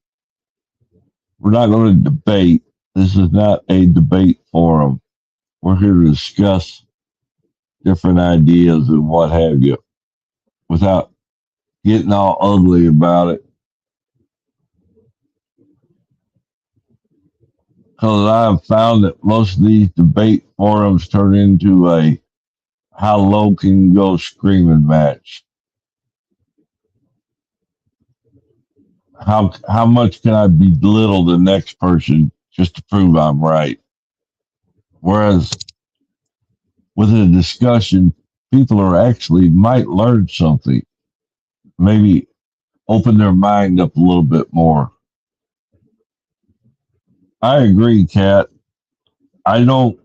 We're not going to debate. This is not a debate forum. We're here to discuss different ideas and what have you without getting all ugly about it. Because I've found that most of these debate forums turn into a how low can you go screaming match. How much can I belittle the next person just to prove I'm right? Whereas with a discussion, people are actually might learn something, maybe open their mind up a little bit more. I agree, Kat. I don't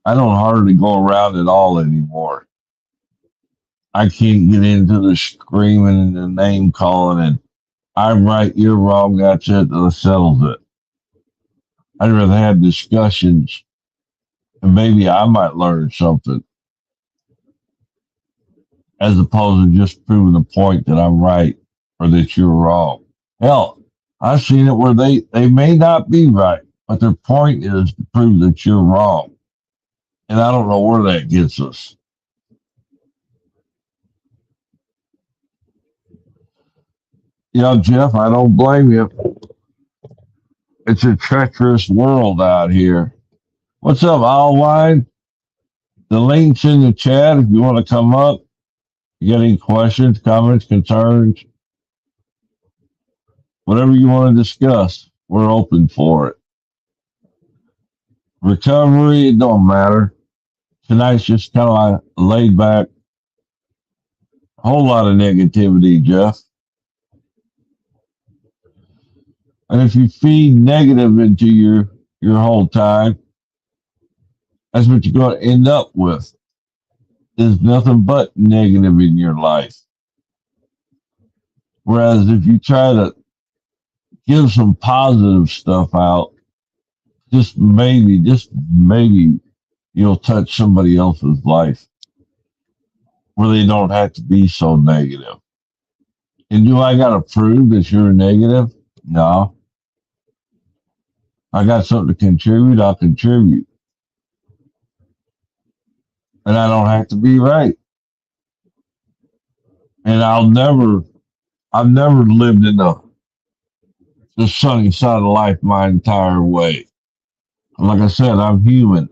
I don't hardly go around at all anymore. I can't get into the screaming and the name calling and I'm right, you're wrong, that's it, that settles it. I'd rather have discussions and maybe I might learn something as opposed to just proving the point that I'm right or that you're wrong. Hell, I've seen it where they may not be right, but their point is to prove that you're wrong. And I don't know where that gets us. Jeff, I don't blame you. It's a treacherous world out here. What's up, Alwine? The link's in the chat if you want to come up. You got any questions, comments, concerns, whatever you want to discuss, we're open for it. Recovery, it don't matter. Tonight's just kind of like laid back. A whole lot of negativity, Jeff. And if you feed negative into your whole time, that's what you're going to end up with. There's nothing but negative in your life. Whereas if you try to give some positive stuff out, just maybe you'll touch somebody else's life where they don't have to be so negative. And do I got to prove that you're negative? No. I got something to contribute, I'll contribute. And I don't have to be right. And I've never lived in the sunny side of life my entire way. Like I said, I'm human.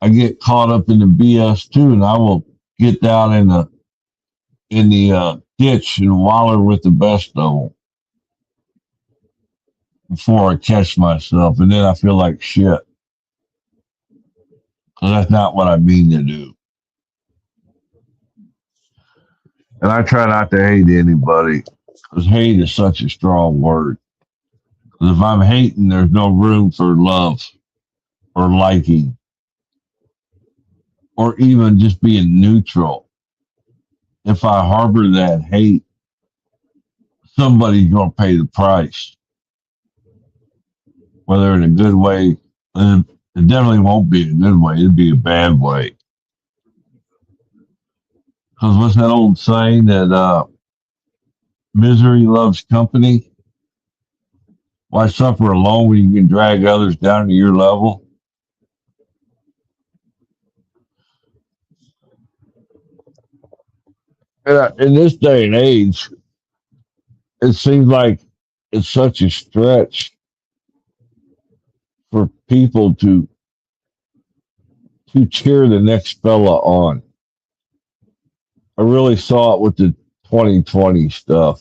I get caught up in the BS too, and I will get down in the ditch and waller with the best of them before I catch myself, and then I feel like shit because that's not what I mean to do. And I try not to hate anybody because hate is such a strong word. 'Cause if I'm hating, there's no room for love or liking or even just being neutral. If I harbor that hate, somebody's going to pay the price, whether in a good way. It definitely won't be a good way. It'd be a bad way. Because what's that old saying that misery loves company? Why suffer alone when you can drag others down to your level? In this day and age, it seems like it's such a stretch for people to cheer the next fella on. I really saw it with the 2020 stuff.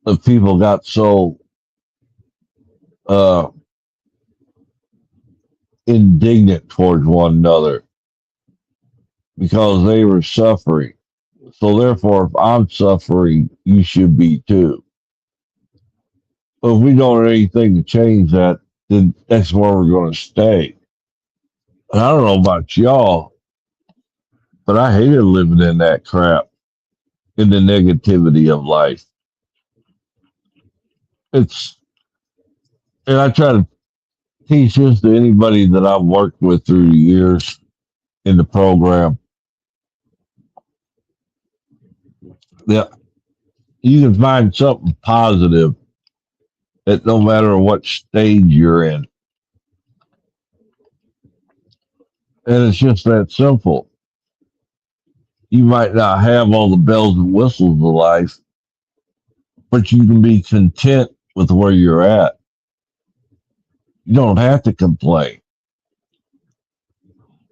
The people got so uh, indignant towards one another because they were suffering. So therefore, if I'm suffering, you should be too. But if we don't do anything to change that, then that's where we're going to stay. And I don't know about y'all, but I hated living in that crap, in the negativity of life. It's and I try to teach this to anybody that I've worked with through the years in the program. That you can find something positive that no matter what stage you're in. And it's just that simple. You might not have all the bells and whistles of life, but you can be content with where you're at. You don't have to complain.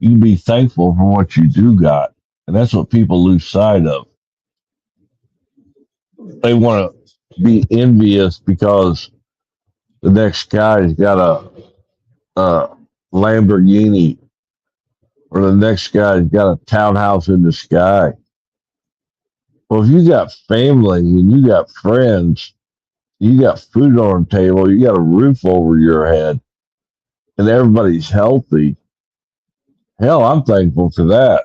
You can be thankful for what you do got. And that's what people lose sight of. They want to be envious because the next guy's got a Lamborghini or the next guy's got a townhouse in the sky. Well, if you got family and you got friends, you got food on the table, you got a roof over your head, and everybody's healthy, hell, I'm thankful for that.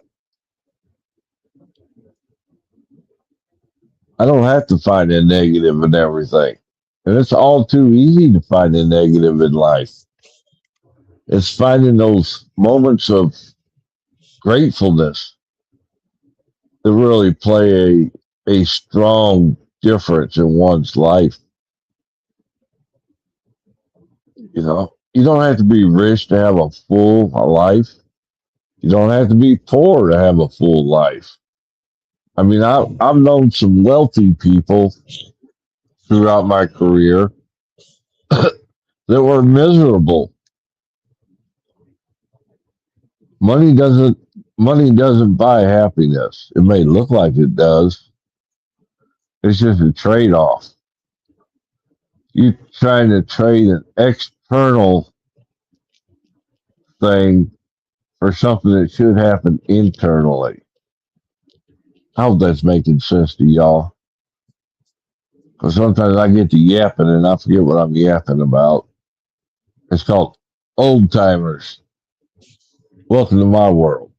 I don't have to find a negative in everything. And it's all too easy to find a negative in life. It's finding those moments of gratefulness that really play a strong difference in one's life. You know, you don't have to be rich to have a full life. You don't have to be poor to have a full life. I mean, I've known some wealthy people throughout my career that were miserable. Money doesn't money doesn't buy happiness. It may look like it does. It's just a trade off. You're trying to trade an external thing for something that should happen internally. I hope that's making sense to y'all. Because sometimes I get to yapping and I forget what I'm yapping about. It's called old timers. Welcome to my world.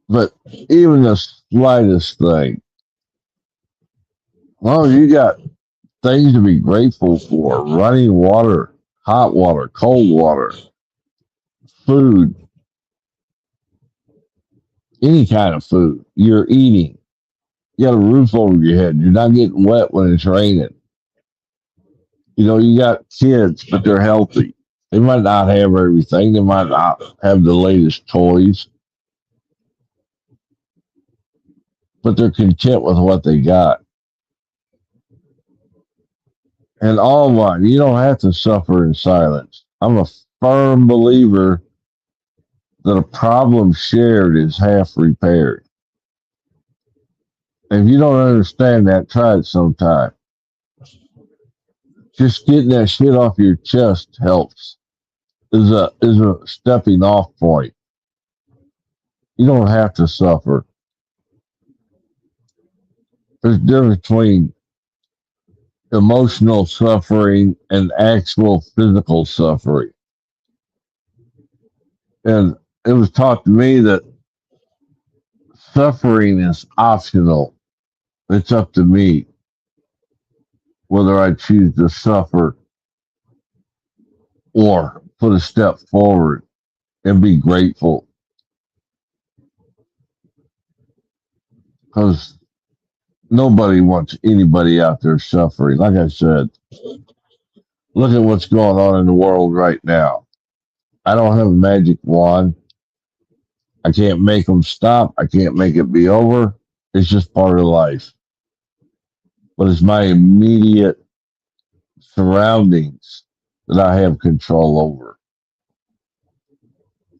But even the slightest thing, well, you got things to be grateful for: running water, hot water, cold water, food, any kind of food you're eating. You got a roof over your head. You're not getting wet when it's raining. You know, you got kids, but they're healthy. They might not have everything. They might not have the latest toys, but they're content with what they got. And all mine, you don't have to suffer in silence. I'm a firm believer that a problem shared is half repaired. If you don't understand that, try it sometime. Just getting that shit off your chest helps. Is a stepping off point. You don't have to suffer. There's a difference between emotional suffering and actual physical suffering. And it was taught to me that suffering is optional. It's up to me whether I choose to suffer or put a step forward and be grateful. Because nobody wants anybody out there suffering. Like I said, look at what's going on in the world right now. I don't have a magic wand. I can't make them stop. I can't make it be over. It's just part of life. But it's my immediate surroundings that I have control over.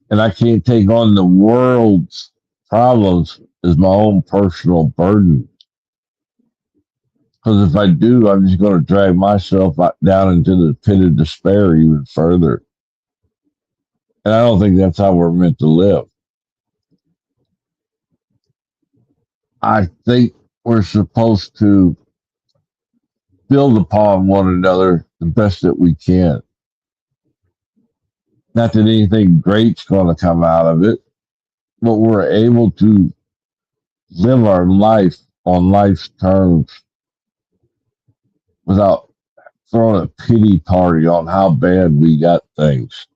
And I can't take on the world's problems as my own personal burden. Because if I do, I'm just going to drag myself down into the pit of despair even further. And I don't think that's how we're meant to live. I think we're supposed to build upon one another the best that we can. Not that anything great's going to come out of it, but we're able to live our life on life's terms without throwing a pity party on how bad we got things.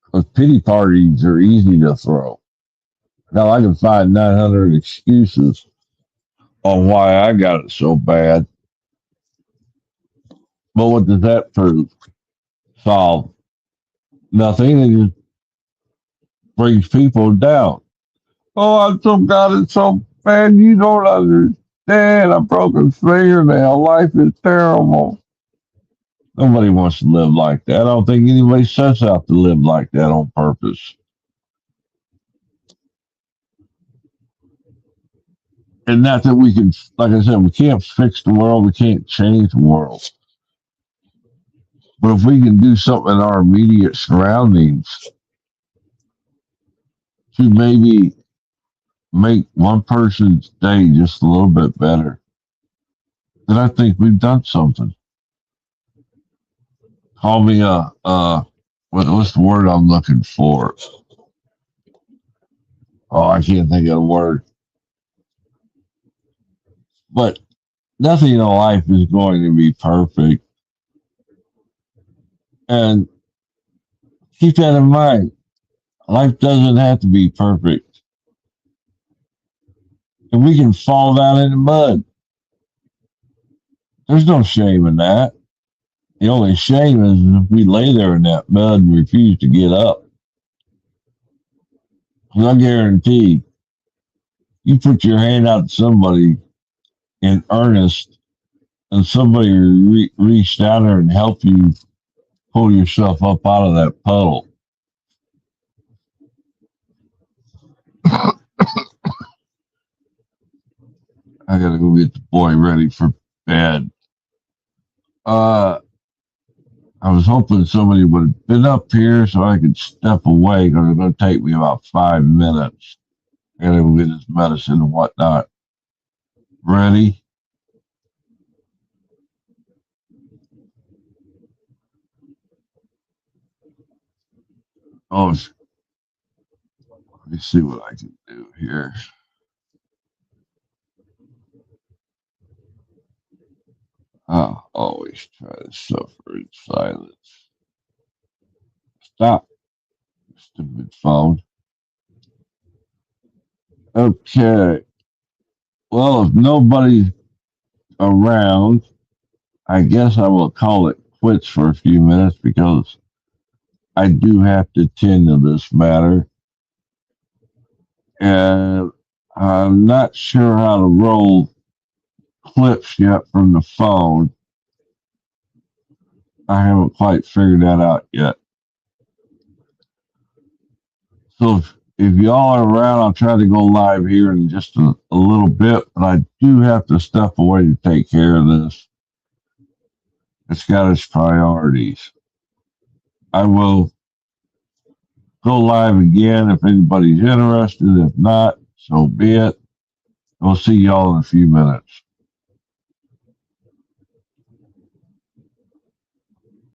Because pity parties are easy to throw. Now I can find 900 excuses on why I got it so bad. But what does that prove? Solve nothing. It just brings people down. Oh, I'm so God, it's so bad. You don't understand. I broke a fingernail. Life is terrible. Nobody wants to live like that. I don't think anybody sets out to live like that on purpose. And not that we can, like I said, we can't fix the world. We can't change the world. But if we can do something in our immediate surroundings to maybe make one person's day just a little bit better, then I think we've done something. Call me what's the word I'm looking for? Oh, I can't think of the word. But nothing in life is going to be perfect. And keep that in mind. Life doesn't have to be perfect. And we can fall down in the mud. There's no shame in that. The only shame is if we lay there in that mud and refuse to get up. Because I guarantee you put your hand out to somebody in earnest and somebody reached down there and help you pull yourself up out of that puddle. I gotta go get the boy ready for bed. I was hoping somebody would have been up here so I could step away because it's going to take me about 5 minutes. I gotta go get his medicine and whatnot. Ready? Oh, let me see what I can do here. I always try to suffer in silence. Stop, stupid phone. Okay. Well, if nobody's around, I guess I will call it quits for a few minutes because I do have to tend to this matter. And I'm not sure how to roll clips yet from the phone. I haven't quite figured that out yet. So if y'all are around, I'll try to go live here in just a little bit, but I do have to step away to take care of this. It's got its priorities. I will go live again if anybody's interested. If not, so be it. We'll see y'all in a few minutes.